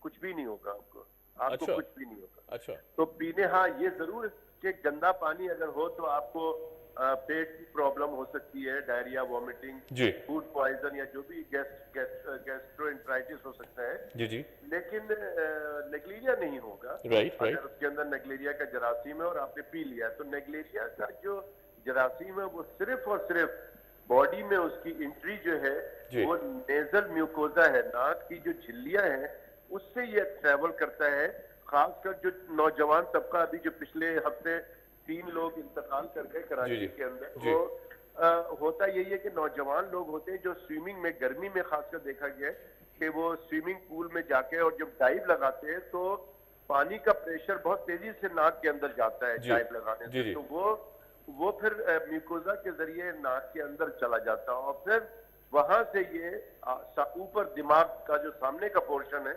कुछ भी नहीं होगा आपको। अच्छा। कुछ भी नहीं होगा। अच्छा। तो पीने, हाँ ये जरूर कि गंदा पानी अगर हो तो आपको पेट की प्रॉब्लम हो सकती है, डायरिया, वॉमिटिंग, जी फूड पॉइजन या जो भी गैस्ट्रोएंटराइटिस हो सकता है, जी जी लेकिन नेग्लेरिया नहीं होगा। राइट राइट अगर उसके अंदर नेग्लेरिया का जरासीम है और आपने पी लिया, तो नेग्लेरिया का जो जरासीम है वो सिर्फ और सिर्फ बॉडी में उसकी एंट्री जो है जी। वो नेजल म्यूकोजा है, नाक की जो झिल्लियां हैं उससे ये ट्रेवल करता है। खासकर जो नौजवान तबका, अभी जो पिछले हफ्ते 3 लोग इंतकाल कर गए कराची जी, के अंदर, जी। वो होता यही है कि नौजवान लोग होते हैं जो स्विमिंग में, गर्मी में खासकर देखा गया है कि वो स्विमिंग पूल में जाके और जब डाइव लगाते हैं तो पानी का प्रेशर बहुत तेजी से नाक के अंदर जाता है जी, डाइव लगाने जी, से, जी। तो वो फिर म्यूकोजा के जरिए नाक के अंदर चला जाता है और फिर वहां से ये ऊपर दिमाग का जो सामने का पोर्शन है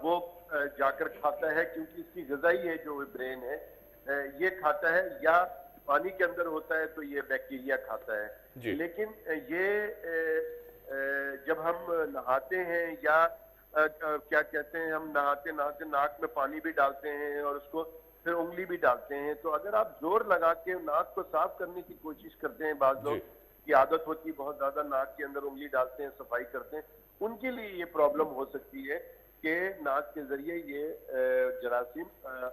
वो जाकर खाता है, क्योंकि इसकी ग़िज़ाई है जो ब्रेन है ये खाता है, या पानी के अंदर होता है तो ये बैक्टीरिया खाता जी। है। लेकिन ये जब हम नहाते हैं या क्या कहते हैं, हम नहाते नहाते नाक में पानी भी डालते हैं और उसको फिर उंगली भी डालते हैं, तो अगर आप जोर लगा के नाक को साफ करने की कोशिश करते हैं, बाज लोग की आदत होती है बहुत ज्यादा नाक के अंदर उंगली डालते हैं, सफाई करते हैं, उनके लिए ये प्रॉब्लम हो सकती है कि नाक के जरिए ये जरासीम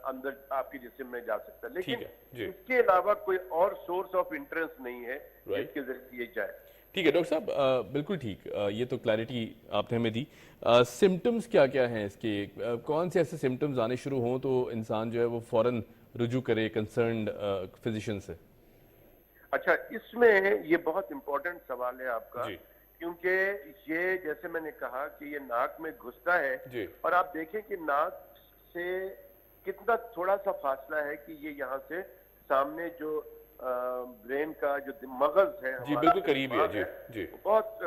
अंदर आपके जिस्म में जा सकता है। लेकिन इसके अलावा कोई और सोर्स ऑफ इंटरेस्ट नहीं है जिसके जरिए ये जाए। ठीक है डॉक्टर साहब, बिल्कुल ठीक, ये तो क्लैरिटी आपने हमें दी। सिम्टम्स क्या क्या हैं इसके, कौन से ऐसे सिम्टम्स आने शुरू हों तो इंसान जो है वो फौरन रुजू करे कंसर्न्ड फिजिशियन से? अच्छा, इसमें ये बहुत इंपॉर्टेंट सवाल है आपका, क्योंकि ये जैसे मैंने कहा कि ये नाक में घुसता है और आप देखें कि नाक से कितना थोड़ा सा फासला है कि ये यहाँ से सामने जो ब्रेन का जो मगज है जी बिल्कुल करीब है, जी जी बहुत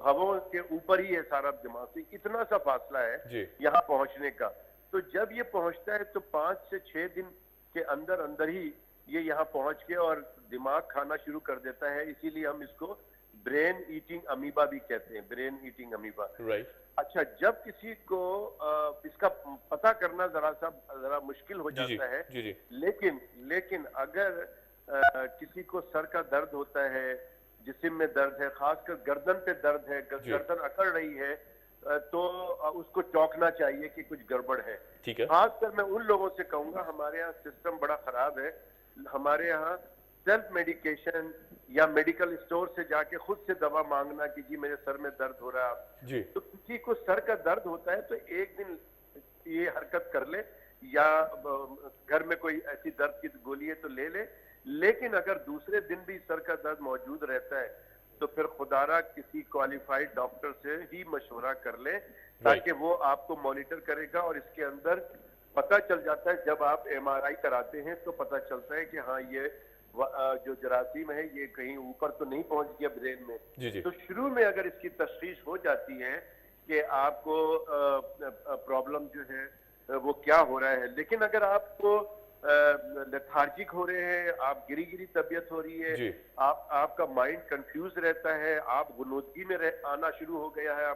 भवों के ऊपर ही है सारा दिमाग से, इतना सा फासला है यहाँ पहुंचने का। तो जब ये पहुंचता है तो 5 से 6 दिन के अंदर अंदर ही ये यहाँ पहुंच के और दिमाग खाना शुरू कर देता है, इसीलिए हम इसको ब्रेन ईटिंग अमीबा भी कहते हैं, ब्रेन ईटिंग अमीबा। राइट। अच्छा, जब किसी को इसका पता करना जरा मुश्किल हो जाता है, लेकिन अगर किसी को सर का दर्द होता है, जिस्म में दर्द है, खासकर गर्दन पे दर्द है, गर्दन अकड़ रही है, तो उसको चौंकना चाहिए कि कुछ गड़बड़ है। ठीक है। खासकर मैं उन लोगों से कहूंगा, हमारे यहाँ सिस्टम बड़ा खराब है, हमारे यहाँ सेल्फ मेडिकेशन या मेडिकल स्टोर से जाके खुद से दवा मांगना कि जी मेरे सर में दर्द हो रहा है, तो किसी को सर का दर्द होता है तो एक दिन ये हरकत कर ले या घर में कोई ऐसी दर्द की गोली है तो ले ले, लेकिन अगर दूसरे दिन भी सर का दर्द मौजूद रहता है तो फिर खुदारा किसी क्वालिफाइड डॉक्टर से ही मशवरा कर ले, ताकि वो आपको मॉनिटर करेगा और इसके अंदर पता चल जाता है, जब आप MRI कराते हैं तो पता चलता है कि हाँ ये जो जरासीम है ये कहीं ऊपर तो नहीं पहुंच गया ब्रेन में। तो शुरू में अगर इसकी तशखीस हो जाती है कि आपको प्रॉब्लम जो है वो क्या हो रहा है, लेकिन अगर आपको लेथार्जिक हो रहे हैं, आप गिरी तबीयत हो रही है, आपका माइंड कंफ्यूज रहता है, आप गुनूदगी में आना शुरू हो गया है,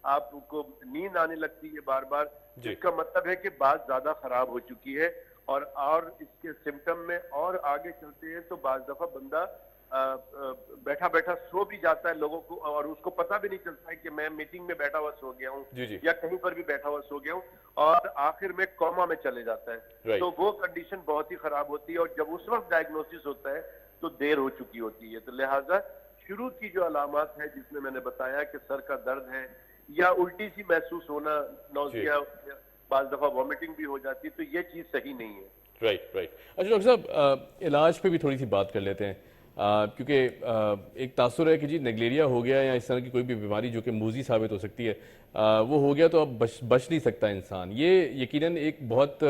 आपको नींद आने लगती है बार बार, जिसका मतलब है कि बात ज्यादा खराब हो चुकी है और इसके सिम्टम में और आगे चलते हैं तो बाज दफा बंदा बैठा बैठा सो भी जाता है लोगों को, और उसको पता भी नहीं चलता है कि मैं मीटिंग में बैठा हुआ सो गया हूँ या कहीं पर भी बैठा हुआ सो गया हूँ, और आखिर में कोमा में चले जाता है। तो वो कंडीशन बहुत ही खराब होती है और जब उस वक्त डायग्नोसिस होता है तो देर हो चुकी होती है। तो लिहाजा शुरू की जो अलामत है जिसमें मैंने बताया कि सर का दर्द है या उल्टी सी महसूस होना, नौजिया, बाज़ दफा वॉमिटिंग भी हो जाती है, तो ये चीज सही नहीं है। राइट। अच्छा डॉक्टर साहब, इलाज पे भी थोड़ी सी बात कर लेते हैं, क्योंकि एक तासुर है कि जी नेग्लेरिया हो गया या इस तरह की कोई भी बीमारी जो कि मूजी साबित हो सकती है, वो हो गया तो अब बच नहीं सकता इंसान। ये यकीनन एक बहुत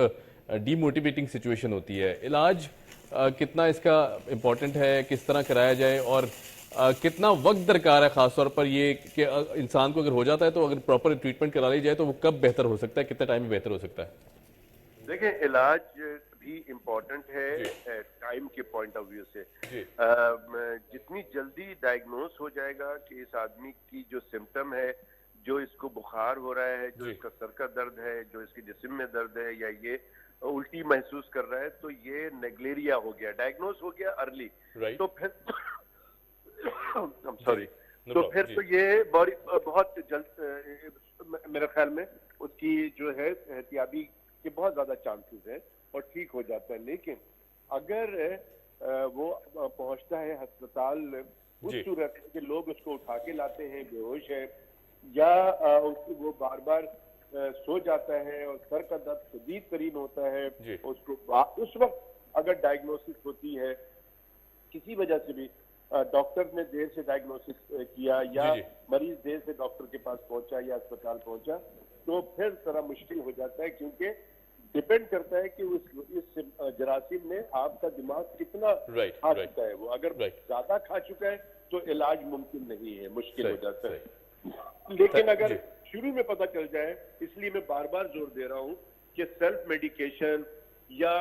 डीमोटिवेटिंग सिचुएशन होती है। इलाज कितना इसका इम्पोर्टेंट है, किस तरह कराया जाए और कितना वक्त दरकार है, खासतौर पर ये कि इंसान को अगर हो जाता है तो अगर प्रॉपर ट्रीटमेंट करा ली जाए तो वो कब बेहतर हो सकता है, कितने टाइम में बेहतर हो सकता है? देखिए, इलाज भी इम्पोर्टेंट है टाइम के पॉइंट ऑफ व्यू से। जितनी जल्दी डायग्नोस हो जाएगा कि इस आदमी की जो सिम्टम है, जो इसको बुखार हो रहा है, जो इसका सर का दर्द है, जो इसके जिस्म में दर्द है, या ये उल्टी महसूस कर रहा है तो ये नेग्लेरिया हो गया, डायग्नोज हो गया अर्ली। तो फिर सॉरी तो फिर तो ये बहुत जल्द मेरे ख्याल में उसकी जो है सेहतियाबी के बहुत ज्यादा चांसेस है और ठीक हो जाता है। लेकिन अगर वो पहुंचता है अस्पताल उस सूरत के लोग उसको उठा के लाते हैं, बेहोश है, या वो बार बार सो जाता है और सर का दर्द शदीद तरीन होता है, उसको उस वक्त अगर डायग्नोसिस होती है किसी वजह से भी, डॉक्टर ने देर से डायग्नोसिस किया या मरीज देर से डॉक्टर के पास पहुंचा या अस्पताल पहुंचा, तो फिर थोड़ा मुश्किल हो जाता है, क्योंकि डिपेंड करता है कि इस जरासीम ने आपका दिमाग कितना खा चुका है। वो अगर ज्यादा खा चुका है तो इलाज मुमकिन नहीं है, मुश्किल हो जाता है। लेकिन अगर शुरू में पता चल जाए, इसलिए मैं बार बार जोर दे रहा हूँ कि सेल्फ मेडिकेशन या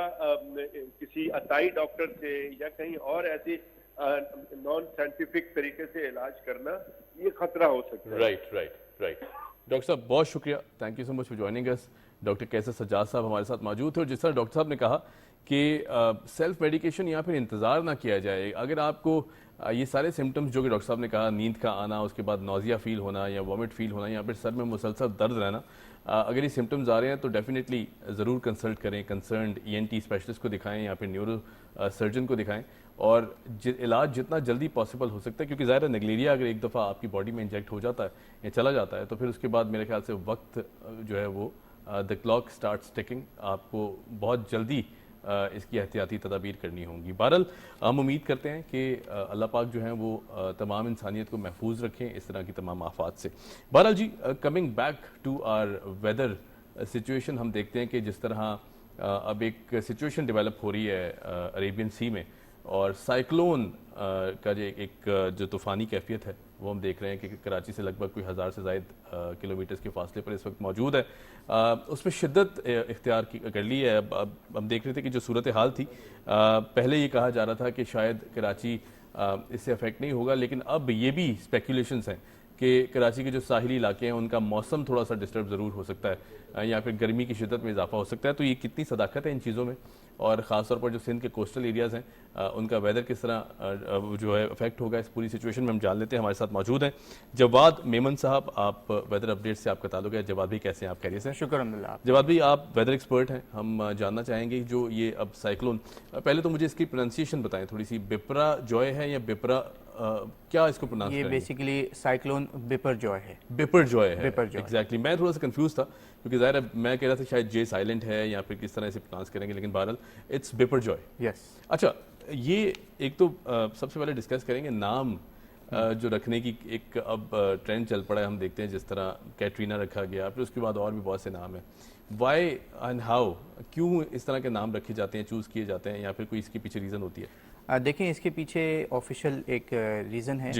किसी अताई डॉक्टर से या कहीं और ऐसी नॉन साइंटिफिक तरीके से इलाज करना, ये खतरा हो सकता है। राइट। डॉक्टर साहब बहुत शुक्रिया, thank you so much for joining us. Doctor Qaiser Sajjad साहब हमारे साथ मौजूद थे। और जिस तरह डॉक्टर साहब ने कहा कि सेल्फ मेडिकेशन या फिर इंतज़ार ना किया जाए, अगर आपको ये सारे सिम्टम्स जो कि डॉक्टर साहब ने कहा, नींद का आना, उसके बाद नौजिया फील होना या वॉमिट फील होना या फिर सर में मुसलसल दर्द रहना, अगर ये सिम्टम्स आ रहे हैं तो डेफिनेटली ज़रूर कंसल्ट करें, कंसर्न्ड ENT स्पेशलिस्ट को दिखाएं या फिर न्यूरो सर्जन को दिखाएं, और इलाज जितना जल्दी पॉसिबल हो सकता है, क्योंकि ज़ाहिर है नेग्लेरिया अगर एक दफ़ा आपकी बॉडी में इंजेक्ट हो जाता है या चला जाता है तो फिर उसके बाद मेरे ख्याल से वक्त जो है वो द क्लॉक स्टार्ट्स टिकिंग, आपको बहुत जल्दी इसकी एहतियाती तदाबीर करनी होंगी। बहरहाल हम उम्मीद करते हैं कि अल्लाह पाक जो है वो तमाम इंसानियत को महफूज रखें इस तरह की तमाम आफात से। बहरहाल जी, coming back to our weather situation, हम देखते हैं कि जिस तरह अब एक सिचुएशन डेवलप हो रही है अरेबियन सी में, और साइक्लोन का जो तूफ़ानी कैफियत है वो हम देख रहे हैं कि कराची से लगभग कोई 1000 से ज़ायद किलोमीटर्स के फासले पर इस वक्त मौजूद है। उसमें शिद्दत इख्तियार कर ली है। अब हम देख रहे थे कि जो सूरत हाल थी, पहले ये कहा जा रहा था कि शायद कराची इससे अफेक्ट नहीं होगा, लेकिन अब ये भी स्पेकुलेशंस हैं कि कराची के जो साहिली इलाके हैं उनका मौसम थोड़ा सा डिस्टर्ब ज़रूर हो सकता है या फिर गर्मी की शिद्दत में इजाफा हो सकता है। तो ये कितनी सदाकत है इन चीज़ों में, और ख़ास तौर पर जो सिंध के कोस्टल एरियाज़ हैं उनका वेदर किस तरह जो है अफेक्ट होगा इस पूरी सिचुएशन में, हम जान लेते हैं। हमारे साथ मौजूद हैं जवाद मेमन साहब, आप वेदर अपडेट से आपका ताल्लुक है। जवाद भाई कैसे हैं आप? खैरियत से? शुक्र अल्हम्दुलिल्लाह। जवाद भाई आप वेदर एक्सपर्ट हैं, हम जानना चाहेंगे जो ये अब साइक्लोन, पहले तो मुझे इसकी प्रोनाउंसिएशन बताएं थोड़ी सी, बिपरा जॉय है या बिपरा, क्या इसको प्रोनाउंस ये बेसिकली साइक्लोन बिपर जॉय है। बिपर जॉय है, बिपर जॉय। एग्जैक्टली। मैं थोड़ा सा कंफ्यूज था क्योंकि ज़ाहिर है मैं कह रहा था शायद जे साइलेंट है या फिर किस तरह इसे प्रोनाउंस करेंगे, लेकिन बहरहाल इट्स बिपर जॉय। यस। अच्छा, ये एक तो सबसे पहले डिस्कस करेंगे नाम जो रखने की एक अब ट्रेंड चल पड़ा है। हम देखते हैं जिस तरह कैटरीना रखा गया, फिर उसके बाद और भी बहुत से नाम हैं। वाई एंड हाउ, क्यों इस तरह के नाम रखे जाते हैं, चूज़ किए जाते हैं, या फिर कोई इसके पीछे रीज़न होती है? देखें, इसके पीछे ऑफिशियल एक रीज़न है।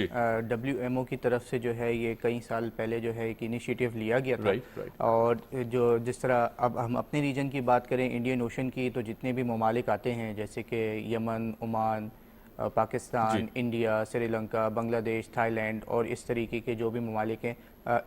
WMO की तरफ से जो है ये कई साल पहले जो है एक इनिशिएटिव लिया गया था। और जो जिस तरह अब हम अपने रीजन की बात करें, इंडियन ओशन की, तो जितने भी ममालिक आते हैं जैसे कि Yemen, Oman, Pakistan, India, Sri Lanka, Bangladesh, Thailand और इस तरीके के जो भी ममालिक हैं,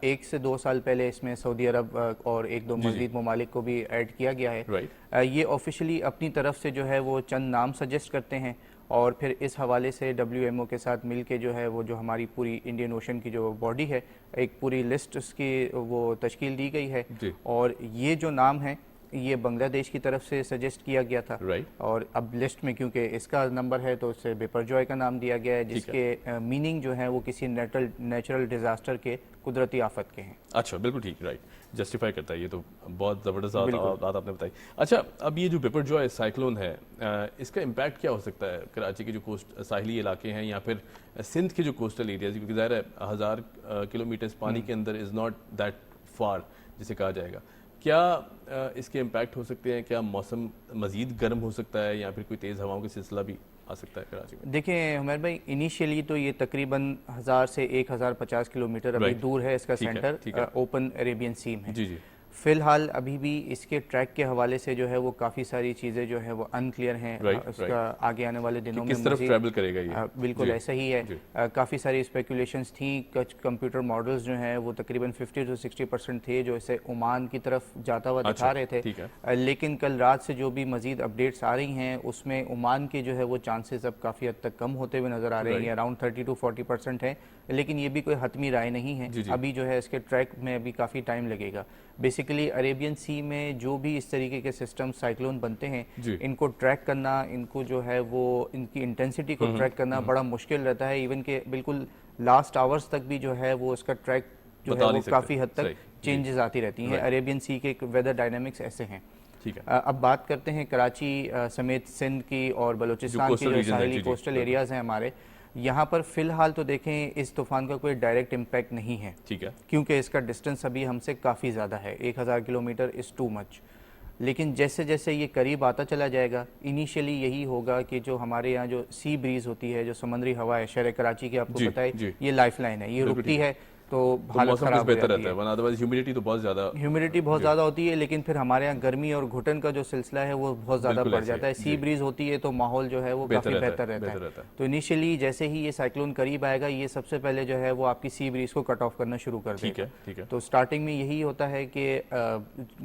1 से 2 साल पहले इसमें सऊदी अरब और 1-2 मज़ीद ममालिक को भी ऐड किया गया है। ये ऑफिशियली अपनी तरफ से जो है वो चंद नाम सजेस्ट करते हैं और फिर इस हवाले से WMO के साथ मिल के जो है वो जो हमारी पूरी इंडियन ओशन की जो बॉडी है, एक पूरी लिस्ट उसकी वो तश्कील दी गई है। और ये जो नाम है ये बांग्लादेश की तरफ से सजेस्ट किया गया था। और अब लिस्ट में क्योंकि इसका नंबर है तो उससे बिपरजॉय का नाम दिया गया है, जिसके मीनिंग जो है वो किसी नेचुरल डिजास्टर के, कुदरती आफत के हैं। अच्छा, बिल्कुल ठीक, राइट, जस्टिफाई करता है। ये तो बहुत ज़बरदस्त बात आपने बताई। अच्छा, अब ये जो बिपरजॉय साइक्लोन है, इसका इम्पैक्ट क्या हो सकता है कराची के जो कोस्ट साहिली इलाके हैं या फिर सिंध के जो कोस्टल एरियाज, क्योंकि ज़ाहिर है 1000 किलोमीटर पानी के अंदर इज़ नॉट दैट फार जिसे कहा जाएगा। क्या इसके इम्पैक्ट हो सकते हैं? क्या मौसम मज़ीद गर्म हो सकता है या फिर कोई तेज़ हवाओं का सिलसिला भी आ सकता है कराची में? देखिए हमारे भाई, इनिशियली तो ये तकरीबन 1000 से 1050 किलोमीटर अभी दूर है इसका सेंटर, ओपन अरेबियन सी में। फिलहाल अभी भी इसके ट्रैक के हवाले से जो है वो काफ़ी सारी चीज़ें जो है वो अनक्लियर हैं। उसका आगे आने वाले दिनों में किस तरफ ट्रैवल करेगा ये? बिल्कुल ऐसा ही है। काफ़ी सारी स्पेकुलेशंस थी, कुछ कंप्यूटर मॉडल्स जो हैं वो तकरीबन 50 to 60% थे जो इसे ओमान की तरफ जाता हुआ दिखा रहे थे। लेकिन कल रात से जो भी मजीद अपडेट्स आ रही हैं उसमें ओमान के जो है वो चांसेस अब काफ़ी हद तक कम होते हुए नज़र आ रहे हैं, अराउंड 30 to 40% है। लेकिन ये भी कोई हतमी राय नहीं है, अभी जो है इसके ट्रैक में अभी काफ़ी टाइम लगेगा। बेसिकली अरेबियन सी में जो भी इस तरीके के सिस्टम साइक्लोन बनते हैं, इनको ट्रैक करना, इनको जो है वो इनकी इंटेंसिटी को ट्रैक करना बड़ा मुश्किल रहता है। इवन के बिल्कुल लास्ट आवर्स तक भी जो है वो इसका ट्रैक जो है वो काफ़ी हद तक चेंजेस आती रहती हैं। अरेबियन सी के वेदर डायनामिक्स ऐसे हैं। ठीक है, अब बात करते हैं कराची समेत सिंध की और बलूचिस्तान की जो साहिली कोस्टल एरियाज हैं हमारे, यहाँ पर फिलहाल तो देखें इस तूफान का कोई डायरेक्ट इम्पैक्ट नहीं है। ठीक है, क्योंकि इसका डिस्टेंस अभी हमसे काफ़ी ज़्यादा है, 1000 किलोमीटर इज़ टू मच। लेकिन जैसे जैसे ये करीब आता चला जाएगा, इनिशियली यही होगा कि जो हमारे यहाँ जो सी ब्रीज होती है, जो समुद्री हवा है, शहर कराची की आपको पता है ये लाइफलाइन है, ये रुकती है तो हालत खराब हो जाती है। अदरवाइज ह्यूमिडिटी तो बहुत ज़्यादा होती है। लेकिन फिर हमारे यहाँ गर्मी और घुटन का जो सिलसिला है वो बहुत ज़्यादा बढ़ जाता है। सी ब्रीज होती है तो माहौल जो है वो काफ़ी बेहतर रहता है। तो इनिशियली जैसे ही ये साइक्लोन करीब आएगा, ये सबसे पहले जो है वो आपकी सी ब्रीज को कट ऑफ करना शुरू कर देगा। ठीक है। तो स्टार्टिंग में यही होता है कि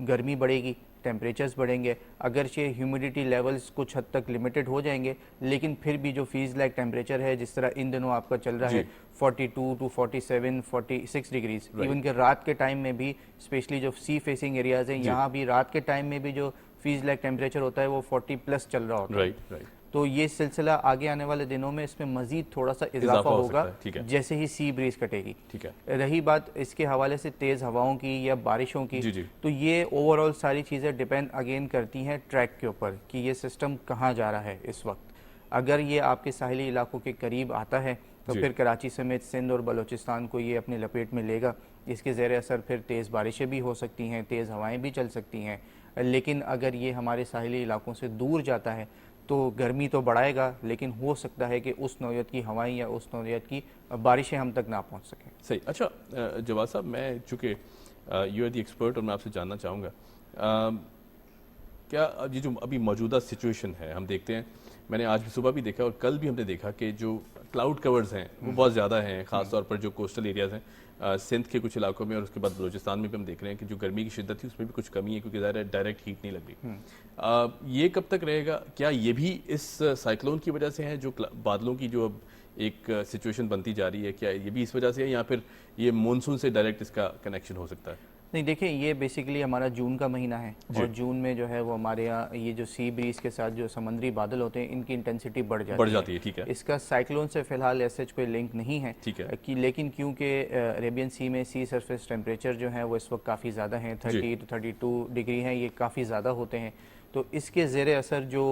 गर्मी बढ़ेगी, टेम्परेचर्स बढ़ेंगे, अगरचे ह्यूमिडिटी लेवल्स कुछ हद तक लिमिटेड हो जाएंगे, लेकिन फिर भी जो फीज लाइक टेम्परेचर है जिस तरह इन दिनों आपका चल रहा है 42 to 47, 46 डिग्रीज, इवन के रात के टाइम में भी, स्पेशली जो सी फेसिंग एरियाज हैं यहाँ भी रात के टाइम में भी जो फीज लाइक टेम्परेचर होता है वो 40+ चल रहा होता है। तो ये सिलसिला आगे आने वाले दिनों में इसमें मजीद थोड़ा सा इजाफा होगा जैसे ही सी ब्रीज कटेगी। ठीक है, रही बात इसके हवाले से तेज़ हवाओं की या बारिशों की, तो ये ओवरऑल सारी चीज़ें डिपेंड अगेन करती हैं ट्रैक के ऊपर कि ये सिस्टम कहाँ जा रहा है इस वक्त। अगर ये आपके साहिली इलाकों के करीब आता है तो फिर कराची समेत सिंध और बलूचिस्तान को ये अपनी लपेट में लेगा। इसके ज़ेर असर फिर तेज़ बारिशें भी हो सकती हैं, तेज़ हवाएँ भी चल सकती हैं। लेकिन अगर ये हमारे साहिली इलाकों से दूर जाता है तो गर्मी तो बढ़ाएगा, लेकिन हो सकता है कि उस नौयत की हवाएं या उस नौयत की बारिशें हम तक ना पहुंच सकें। सही। अच्छा जवाद साहब, मैं चूँकि यू आर द एक्सपर्ट और मैं आपसे जानना चाहूँगा, क्या ये जो अभी मौजूदा सिचुएशन है, हम देखते हैं, मैंने आज भी सुबह भी देखा और कल भी हमने देखा कि जो क्लाउड कवर्स हैं वो बहुत ज़्यादा हैं, ख़ासतौर पर जो कोस्टल एरियाज़ हैं सिंध के कुछ इलाकों में और उसके बाद बलूचिस्तान में भी हम देख रहे हैं कि जो गर्मी की शिद्दत थी उसमें भी कुछ कमी है, क्योंकि ज़्यादा डायरेक्ट हीट नहीं लग रही। ये कब तक रहेगा? क्या ये भी इस साइक्लोन की वजह से है, जो बादलों की जो अब एक सिचुएशन बनती जा रही है, क्या ये भी इस वजह से है या फिर ये मानसून से डायरेक्ट इसका कनेक्शन हो सकता है? नहीं, देखिए ये बेसिकली हमारा जून का महीना है और जून में जो है वो हमारे यहाँ ये जो सी ब्रीज के साथ जो समुद्री बादल होते हैं इनकी इंटेंसिटी बढ़ जाती है। ठीक है, इसका साइक्लोन से फिलहाल ऐसे कोई लिंक नहीं है। ठीक है, कि लेकिन क्योंकि अरेबियन सी में सी सरफेस टेम्परेचर जो है वो इस वक्त काफ़ी ज़्यादा हैं, 30 to 32 डिग्री हैं, ये काफ़ी ज़्यादा होते हैं। तो इसके ज़ेर असर जो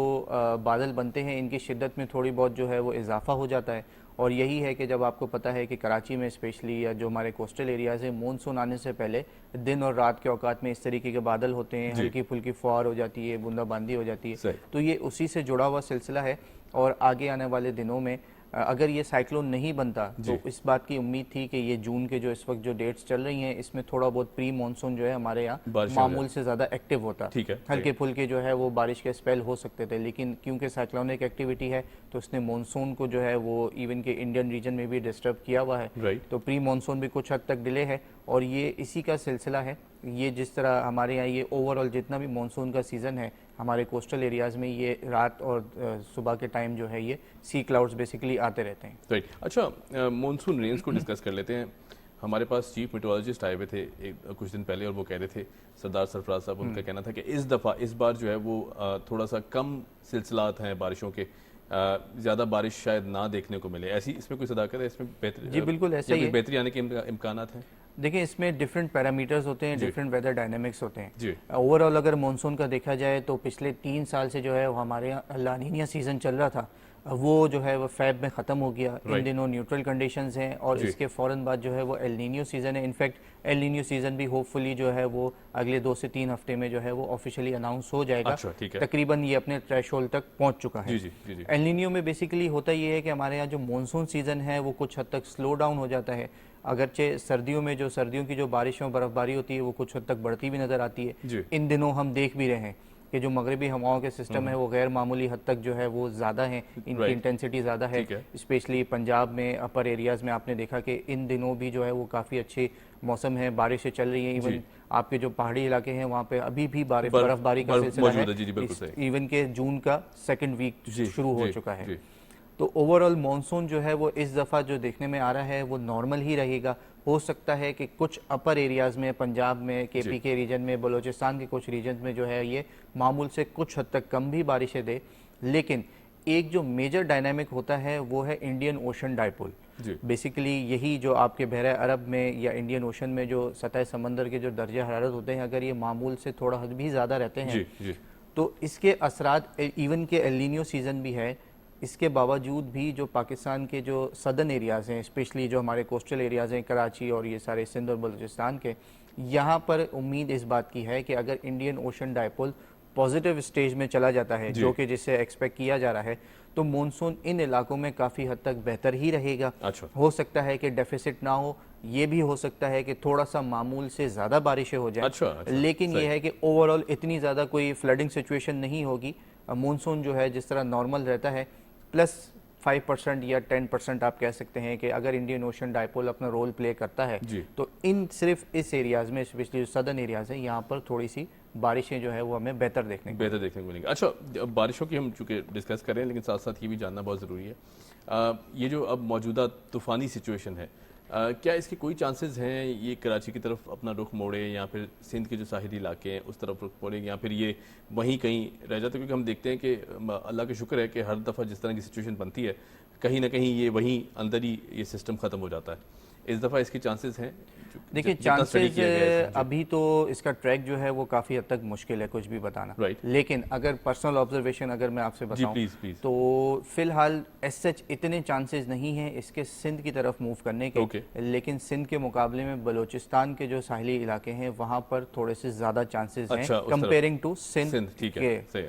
बादल बनते हैं इनकी शिद्दत में थोड़ी बहुत जो है वो इजाफा हो जाता है। और यही है कि जब आपको पता है कि कराची में स्पेशली या जो हमारे कोस्टल एरियाज़ हैं, मानसून आने से पहले दिन और रात के औकात में इस तरीके के बादल होते हैं, हल्की फुल्की फुहार हो जाती है, बूंदाबांदी हो जाती है। तो ये उसी से जुड़ा हुआ सिलसिला है। और आगे आने वाले दिनों में अगर ये साइक्लोन नहीं बनता तो इस बात की उम्मीद थी कि ये जून के जो इस वक्त जो डेट्स चल रही हैं इसमें थोड़ा बहुत प्री मानसून जो है हमारे यहाँ मामूल से ज़्यादा एक्टिव होता, हल्के फुल्के जो है वो बारिश के स्पेल हो सकते थे। लेकिन क्योंकि साइक्लोनिक एक्टिविटी है तो उसने मानसून को जो है वो इवन के इंडियन रीजन में भी डिस्टर्ब किया हुआ है। तो प्री मानसून भी कुछ हद तक डिले है और ये इसी का सिलसिला है। ये जिस तरह हमारे यहाँ ये ओवरऑल जितना भी मानसून का सीज़न है हमारे कोस्टल एरियाज़ में, ये रात और सुबह के टाइम जो है ये सी क्लाउड्स बेसिकली आते रहते हैं। राइट। अच्छा, मानसून रेंज को डिस्कस कर लेते हैं। हमारे पास चीफ मेट्रोलॉजिस्ट आए हुए थे कुछ दिन पहले और वो कह रहे थे, सरदार सरफराज साहब, उनका कहना था कि इस बार जो है वो थोड़ा सा कम सिलसिलात हैं बारिशों के, ज़्यादा बारिश शायद ना देखने को मिले। ऐसी इसमें कोई सदाकत है? इसमें बेहतरी? जी बिल्कुल ऐसा ही है। बेहतरी आने के इम्कान हैं? देखिए इसमें डिफरेंट पैरामीटर्स होते हैं, डिफरेंट वेदर डायनेमिक्स होते हैं। ओवरऑल अगर मानसून का देखा जाए तो पिछले 3 साल से जो है वो हमारे यहाँ ला नीनिया सीज़न चल रहा था, वो जो है वो फ़ेब में ख़त्म हो गया। इन दिनों न्यूट्रल कंडीशंस हैं और इसके फ़ौरन बाद जो है वो एल नीनियो सीज़न है। इनफैक्ट एल नीनियो सीज़न भी होपफुली जो है वो अगले 2 से 3 हफ्ते में जो है वो ऑफिशियली अनाउंस हो जाएगा। तकरीबन ये अपने थ्रेशोल्ड तक पहुंच चुका है। एल नीनियो में बेसिकली होता ये है कि हमारे यहाँ जो मानसून सीज़न है वो कुछ हद तक स्लो डाउन हो जाता है। अगरचे सर्दियों में जो सर्दियों की जो बारिशों बर्फबारी होती है वो कुछ हद तक बढ़ती भी नज़र आती है। इन दिनों हम देख भी रहे हैं कि जो मगरबी हवाओं के सिस्टम है वो गैर मामूली हद तक जो है वो ज़्यादा है, इनकी इंटेंसिटी ज़्यादा है। स्पेशली पंजाब में अपर एरियाज़ में आपने देखा कि इन दिनों भी जो है वो काफ़ी अच्छे मौसम है, बारिशें चल रही हैं। इवन आपके जो पहाड़ी इलाके हैं वहाँ पे अभी भी बर्फबारी का सिलसिला है। इवन के जून का सेकेंड वीक शुरू हो चुका है। तो ओवरऑल मॉनसून जो है वो इस दफ़ा जो देखने में आ रहा है वो नॉर्मल ही रहेगा। हो सकता है कि कुछ अपर एरियाज़ में, पंजाब में, केपी के रीजन में, बलूचिस्तान के कुछ रीजन में जो है ये मामूल से कुछ हद तक कम भी बारिशें दे। लेकिन एक जो मेजर डायनामिक होता है वो है इंडियन ओशन डाइपोल। बेसिकली यही जो आपके बहरा अरब में या इंडियन ओशन में जो सतह समंदर के जो दर्जा हरारत होते हैं, अगर ये मामूल से थोड़ा हद भी ज़्यादा रहते हैं तो इसके असरात, इवन के एल नीनो सीज़न भी है, इसके बावजूद भी जो पाकिस्तान के जो सदर्न एरियाज़ हैं, स्पेशली जो हमारे कोस्टल एरियाज़ हैं, कराची और ये सारे सिंध और बलूचिस्तान के, यहाँ पर उम्मीद इस बात की है कि अगर Indian ocean dipole positive stage में चला जाता है, जो कि जिससे एक्सपेक्ट किया जा रहा है, तो मानसून इन इलाकों में काफ़ी हद तक बेहतर ही रहेगा। हो सकता है कि डेफिसिट ना हो, ये भी हो सकता है कि थोड़ा सा मामूल से ज़्यादा बारिशें हो जाए। लेकिन ये है कि ओवरऑल इतनी ज़्यादा कोई फ्लडिंग सिचुएशन नहीं होगी। मानसून जो है जिस तरह नॉर्मल रहता है, प्लस 5% या 10% आप कह सकते हैं कि अगर इंडियन ओशन डाइपोल अपना रोल प्ले करता है तो इन सिर्फ इस एरियाज़ में, स्पेशली जो सदर्न एरियाज़ हैं, यहाँ पर थोड़ी सी बारिशें जो है वो हमें बेहतर देखने को मिलेंगी। अच्छा, बारिशों की हम चूँकि डिस्कस कर रहे हैं, लेकिन साथ साथ ये भी जानना बहुत ज़रूरी है, ये जो अब मौजूदा तूफ़ानी सिचुएशन है, क्या इसके कोई चांसेस हैं ये कराची की तरफ अपना रुख मोड़े, या फिर सिंध के जो साहिली इलाके हैं उस तरफ रुख मोड़े, या फिर ये वहीं कहीं रह जाते? क्योंकि हम देखते हैं कि अल्लाह का शुक्र है कि हर दफ़ा जिस तरह की सिचुएशन बनती है, कहीं ना कहीं ये वहीं अंदर ही ये सिस्टम ख़त्म हो जाता है। इस दफ़ा इसके चांसेस हैं? देखिए, चांसेस अभी तो इसका ट्रैक जो है वो काफ़ी हद तक मुश्किल है कुछ भी बताना। लेकिन अगर पर्सनल ऑब्जर्वेशन अगर मैं आपसे बताऊं तो फिलहाल एस सच इतने चांसेस नहीं हैं इसके सिंध की तरफ मूव करने के। लेकिन सिंध के मुकाबले में बलूचिस्तान के जो साहिली इलाके हैं वहाँ पर थोड़े से ज़्यादा चांसेस हैं कंपेयरिंग टू सिंध के।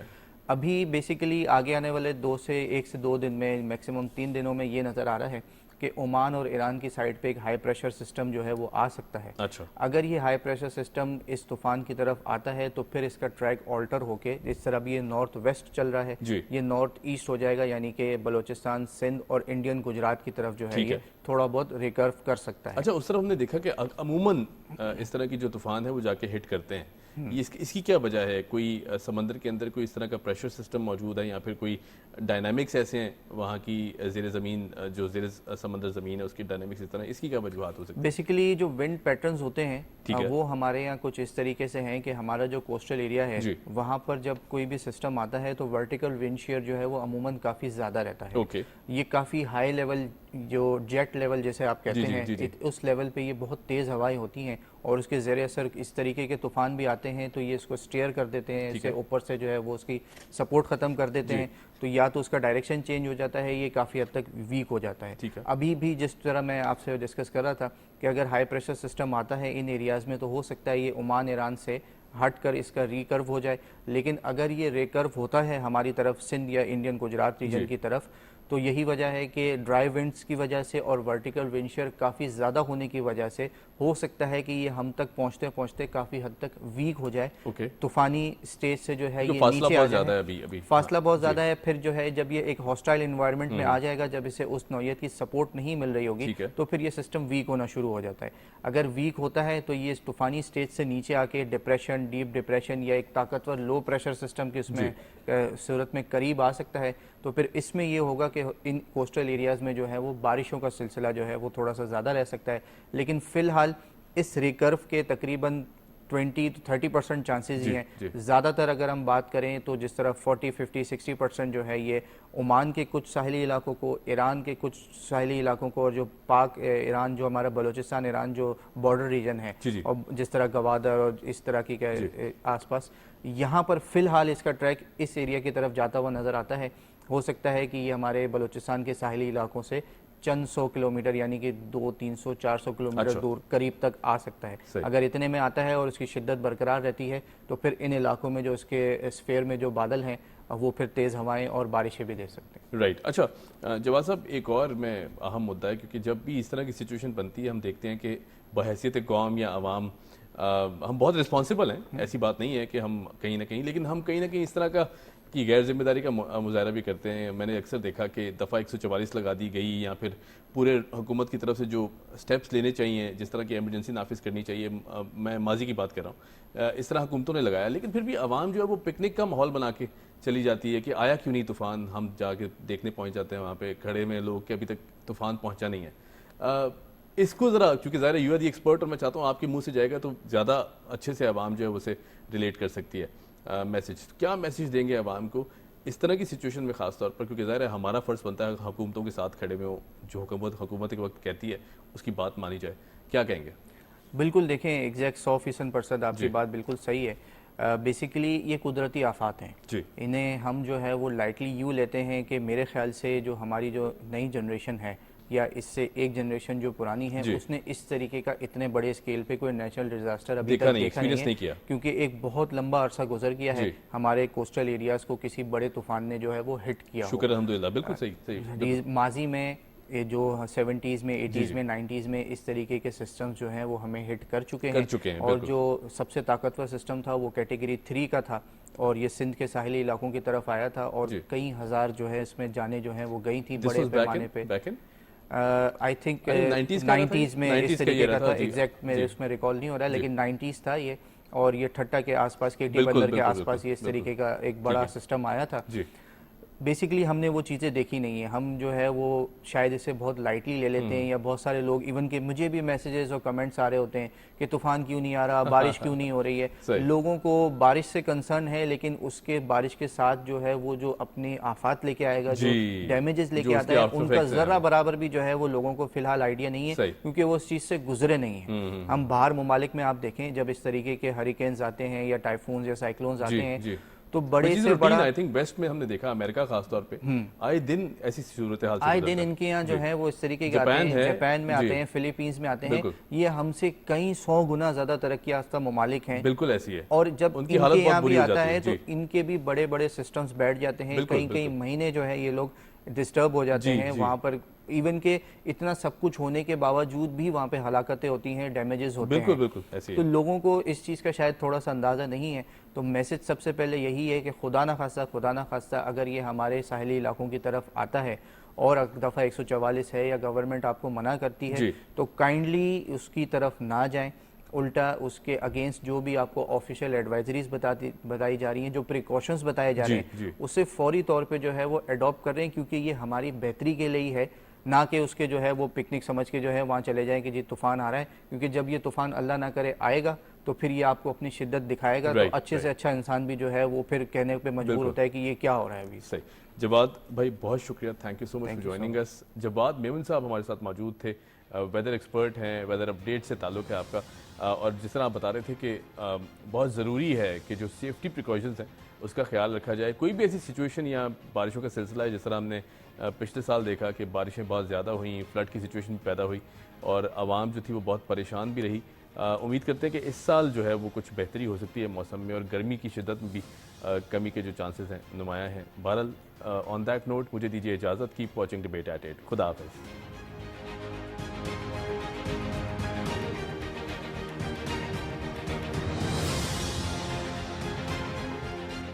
अभी बेसिकली आगे आने वाले 1 से 2 दिन में, मैक्सिमम 3 दिनों में ये नज़र आ रहा है कि ओमान और ईरान की साइड पे एक हाई प्रेशर सिस्टम जो है वो आ सकता है। अगर ये हाई प्रेशर सिस्टम इस तूफान की तरफ आता है तो फिर इसका ट्रैक ऑल्टर होके, जिस तरह भी ये नॉर्थ वेस्ट चल रहा है, ये नॉर्थ ईस्ट हो जाएगा, यानी कि बलूचिस्तान, सिंध और इंडियन गुजरात की तरफ जो है ये थोड़ा बहुत रिकर्व कर सकता है। अच्छा, उस तरफ हमने देखा कि अमूमन इस तरह की जो तूफान है वो जाके हिट करते हैं, इसकी क्या वजह है? कोई समंदर के अंदर कोई इस तरह का प्रेशर सिस्टम मौजूद है, या फिर कोई डायनामिक्स ऐसे हैं वहाँ की ज़ेर ज़मीन, जो ज़ेर समंदर ज़मीन है उसकी डायनामिक्स इस तरह, इसकी क्या वजूहत हो सकती है? बेसिकली जो विंड पैटर्न्स होते हैं वो हमारे यहाँ कुछ इस तरीके से हैं कि हमारा जो कोस्टल एरिया है वहाँ पर जब कोई भी सिस्टम आता है तो वर्टिकल विंड शेयर जो है वो अमूमन काफ़ी ज़्यादा रहता है। ये काफ़ी हाई लेवल, जो जेट लेवल जैसे आप कहते हैं, उस लेवल पे ये बहुत तेज़ हवाएं होती हैं और उसके ज़रिए असर इस तरीके के तूफान भी आते हैं तो ये इसको स्टेयर कर देते हैं, इससे ऊपर से जो है वो उसकी सपोर्ट ख़त्म कर देते हैं, तो या तो उसका डायरेक्शन चेंज हो जाता है, ये काफ़ी हद तक वीक हो जाता है। अभी भी जिस तरह मैं आपसे डिस्कस कर रहा था कि अगर हाई प्रेशर सिस्टम आता है इन एरियाज़ में तो हो सकता है ये ओमान ईरान से हट कर इसका रिकर्व हो जाए। लेकिन अगर ये रिकर्व होता है हमारी तरफ सिंध या इंडियन गुजरात रीजन की तरफ, तो यही वजह है कि ड्राई विंड्स की वजह से और वर्टिकल विंड शेयर काफ़ी ज़्यादा होने की वजह से हो सकता है कि ये हम तक पहुंचते पहुंचते काफ़ी हद तक वीक हो जाए। तूफानी स्टेज से जो है ये नीचे आ जाए, फासला बहुत ज़्यादा है। फिर जो है जब ये एक हॉस्टाइल इन्वायरमेंट में आ जाएगा, जब इसे उस नौयत की सपोर्ट नहीं मिल रही होगी तो फिर ये सिस्टम वीक होना शुरू हो जाता है। अगर वीक होता है तो ये तूफानी स्टेज से नीचे आके डिप्रेशन, डीप डिप्रेशन या एक ताकतवर लो प्रेशर सिस्टम की उसमें सूरत में करीब आ सकता है। तो फिर इसमें ये होगा कि इन कोस्टल एरियाज़ में जो है वो बारिशों का सिलसिला जो है वो थोड़ा सा ज़्यादा रह सकता है। लेकिन फ़िलहाल इस रिकर्व के तकरीबन 20 to 30% चांसेस ही हैं। ज़्यादातर अगर हम बात करें तो जिस तरह 40, 50, 60% जो है ये ओमान के कुछ साहिली इलाकों को, ईरान के कुछ साहिली इलाकों को, और जो पाक ईरान, जो हमारा बलूचिस्तान ईरान जो बॉर्डर रीजन है, और जिस तरह गवादर और इस तरह की के आसपास, यहाँ पर फ़िलहाल इसका ट्रैक इस एरिया की तरफ जाता हुआ नज़र आता है। हो सकता है कि ये हमारे बलूचिस्तान के साहिली इलाकों से चंद 100 किलोमीटर यानी कि 200, 300, 400 किलोमीटर अच्छा। दूर करीब तक आ सकता है। सही। अगर इतने में आता है और उसकी शिद्दत बरकरार रहती है तो फिर इन इलाकों में जो इसके स्फेयर में जो बादल हैं वो फिर तेज़ हवाएं और बारिशें भी दे सकते हैं। राइट अच्छा जवाब साहब, एक और में अहम मुद्दा है, क्योंकि जब भी इस तरह की सिचुएशन बनती है हम देखते हैं कि बहैसियत कौम या आवाम हम बहुत रिस्पॉन्सिबल हैं, ऐसी बात नहीं है कि हम कहीं ना कहीं, लेकिन हम कहीं ना कहीं इस तरह का की गैर जिम्मेदारी का मुजाहरा भी करते हैं। मैंने अक्सर देखा कि दफ़ा 144 लगा दी गई या फिर पूरे हुकूमत की तरफ से जो स्टेप्स लेने चाहिए, जिस तरह की एमरजेंसी नाफिज करनी चाहिए, मैं माजी की बात कर रहा हूँ, इस तरह हुकूमतों ने लगाया, लेकिन फिर भी आवाम जो है वो पिकनिक का माहौल बना के चली जाती है कि आया क्यों नहीं तूफ़ान। हम जाके देखने पहुँच जाते हैं वहाँ पे खड़े में लोग कि अभी तक तूफ़ान पहुँचा नहीं है। इसको ज़रा, क्योंकि ज़ाहिर यू आर दी एक्सपर्ट और मैं चाहता हूँ आपके मुंह से जाएगा तो ज़्यादा अच्छे से आवाम जो है उसे रिलेट कर सकती है। मैसेज क्या मैसेज देंगे आवाम को इस तरह की सिचुएशन में, ख़ास तौर पर क्योंकि ज़ाहिर है हमारा फ़र्ज़ बनता है हुकूमतों के साथ खड़े में हो, जो हुकूमत के वक्त कहती है उसकी बात मानी जाए, क्या कहेंगे? बिल्कुल देखें, एग्जैक्ट 100% आपकी बात बिल्कुल सही है। बेसिकली ये कुदरती आफात हैं जी। इन्हें हम जो है वो लाइटली यूँ लेते हैं कि मेरे ख्याल से जो हमारी जो नई जनरेशन है या इससे एक जनरेशन जो पुरानी है उसने इस तरीके का इतने बड़े स्केल पे कोई नेचुरल डिजास्टर अभी तक देखा नहीं है, क्योंकि एक बहुत लंबा अरसा गुजर गया है हमारे कोस्टल एरियाज को किसी बड़े तूफान ने जो है वो हिट किया। शुक्र अल्हम्दुलिल्लाह, बिल्कुल सही। माजी में ये जो 70s में 80s में 90s में इस तरीके के सिस्टम्स जो हैं वो हमें हिट कर चुके हैं और जो सबसे ताकतवर सिस्टम था वो कैटेगरी 3 का था और ये सिंध के साहिली इलाकों की तरफ आया था और कई हज़ार जो है इसमें जाने जो हैं वो गई थी बड़े पैमाने पे। आई थिंक 90s में इस तरीके का था, एग्जैक्ट मेरे उसमें रिकॉल नहीं हो रहा है, लेकिन 90s था ये और ये ठट्टा के आसपास के बंदर के आसपास ये इस तरीके का एक बड़ा सिस्टम आया था। बेसिकली हमने वो चीज़ें देखी नहीं है, हम जो है वो शायद इसे बहुत लाइटली ले लेते हैं या बहुत सारे लोग इवन के मुझे भी मैसेजेस और कमेंट्स आ रहे होते हैं कि तूफान क्यों नहीं आ रहा, बारिश क्यों नहीं हो रही है। लोगों को बारिश से कंसर्न है, लेकिन उसके बारिश के साथ जो है वो जो अपने आफात लेके आएगा, जो डैमेजेस लेके आता है, उनका जरा बराबर भी जो है वो लोगों को फिलहाल आइडिया नहीं है, क्योंकि वो उस चीज़ से गुजरे नहीं है। हम बाहर ममालिक में आप देखें जब इस तरीके के हरिकेन्स आते हैं या टाइफून या साइक्लोन्स आते हैं तो बड़े से बड़ा, आई थिंक वेस्ट में हमने देखा, अमेरिका खास तौर पे आए दिन ऐसी सूरत हाल, आए दिन इनके यहाँ जो है वो इस तरीके के आते हैं, जापान में आते हैं, फिलीपींस में आते हैं, ये हमसे कई 100 गुना ज्यादा तरक्की याफ्ता ममालिक हैं, बिल्कुल ऐसी है। और जब इनके यहाँ भी आता है तो इनके भी बड़े बड़े सिस्टम्स बैठ जाते हैं, कई महीने जो है ये लोग डिस्टर्ब हो जाते हैं वहाँ पर, इवन के इतना सब कुछ होने के बावजूद भी वहाँ पे हलाकतें होती हैं, डैमेजेस होते हैं। बिल्कुल ऐसी तो लोगों को इस चीज़ का शायद थोड़ा सा अंदाज़ा नहीं है। तो मैसेज सबसे पहले यही है कि खुदा ना खास्ता अगर ये हमारे साहिली इलाकों की तरफ आता है और दफ़ा 144 है या गवर्नमेंट आपको मना करती है तो काइंडली उसकी तरफ ना जाएं, उल्टा उसके अगेंस्ट जो भी आपको ऑफिशियल एडवाइजरीज बताई जा रही हैं, जो प्रिकॉशंस बताए जा रहे हैं, उसे फौरी तौर पे जो है वो अडॉप्ट कर रहे हैं, क्योंकि ये हमारी बेहतरी के लिए ही है, ना कि उसके जो है वो पिकनिक समझ के जो है वहाँ चले जाएं कि जी तूफ़ान आ रहा है, क्योंकि जब ये तूफ़ान अल्लाह ना करे आएगा तो फिर ये आपको अपनी शिद्दत दिखाएगा, तो अच्छे से अच्छा इंसान भी जो है वो फिर कहने पे मजबूर होता है कि ये क्या हो रहा है अभी। सही। जवाद भाई बहुत शुक्रिया, thank you so much for joining us. Jawad Memon साहब हमारे साथ मौजूद थे, वेदर एक्सपर्ट हैं, वेदर अपडेट से ताल्लुक़ है आपका, और जिस तरह आप बता रहे थे कि बहुत ज़रूरी है कि जो सेफ्टी प्रिकॉशंस हैं उसका ख्याल रखा जाए। कोई भी ऐसी सिचुएशन या बारिशों का सिलसिला है, जिस तरह हमने पिछले साल देखा कि बारिशें बहुत ज़्यादा हुई, फ्लड की सिचुएशन पैदा हुई और आवाम जो थी वो बहुत परेशान भी रही। उम्मीद करते हैं कि इस साल जो है वो कुछ बेहतरी हो सकती है मौसम में, और गर्मी की शिद्दत में भी कमी के जो चांसेस हैं नुमाया हैं। बहरहाल ऑन दैट नोट मुझे दीजिए इजाज़त, कीप वॉचिंग डिबेट एट 8। खुदा हाफ़िज़।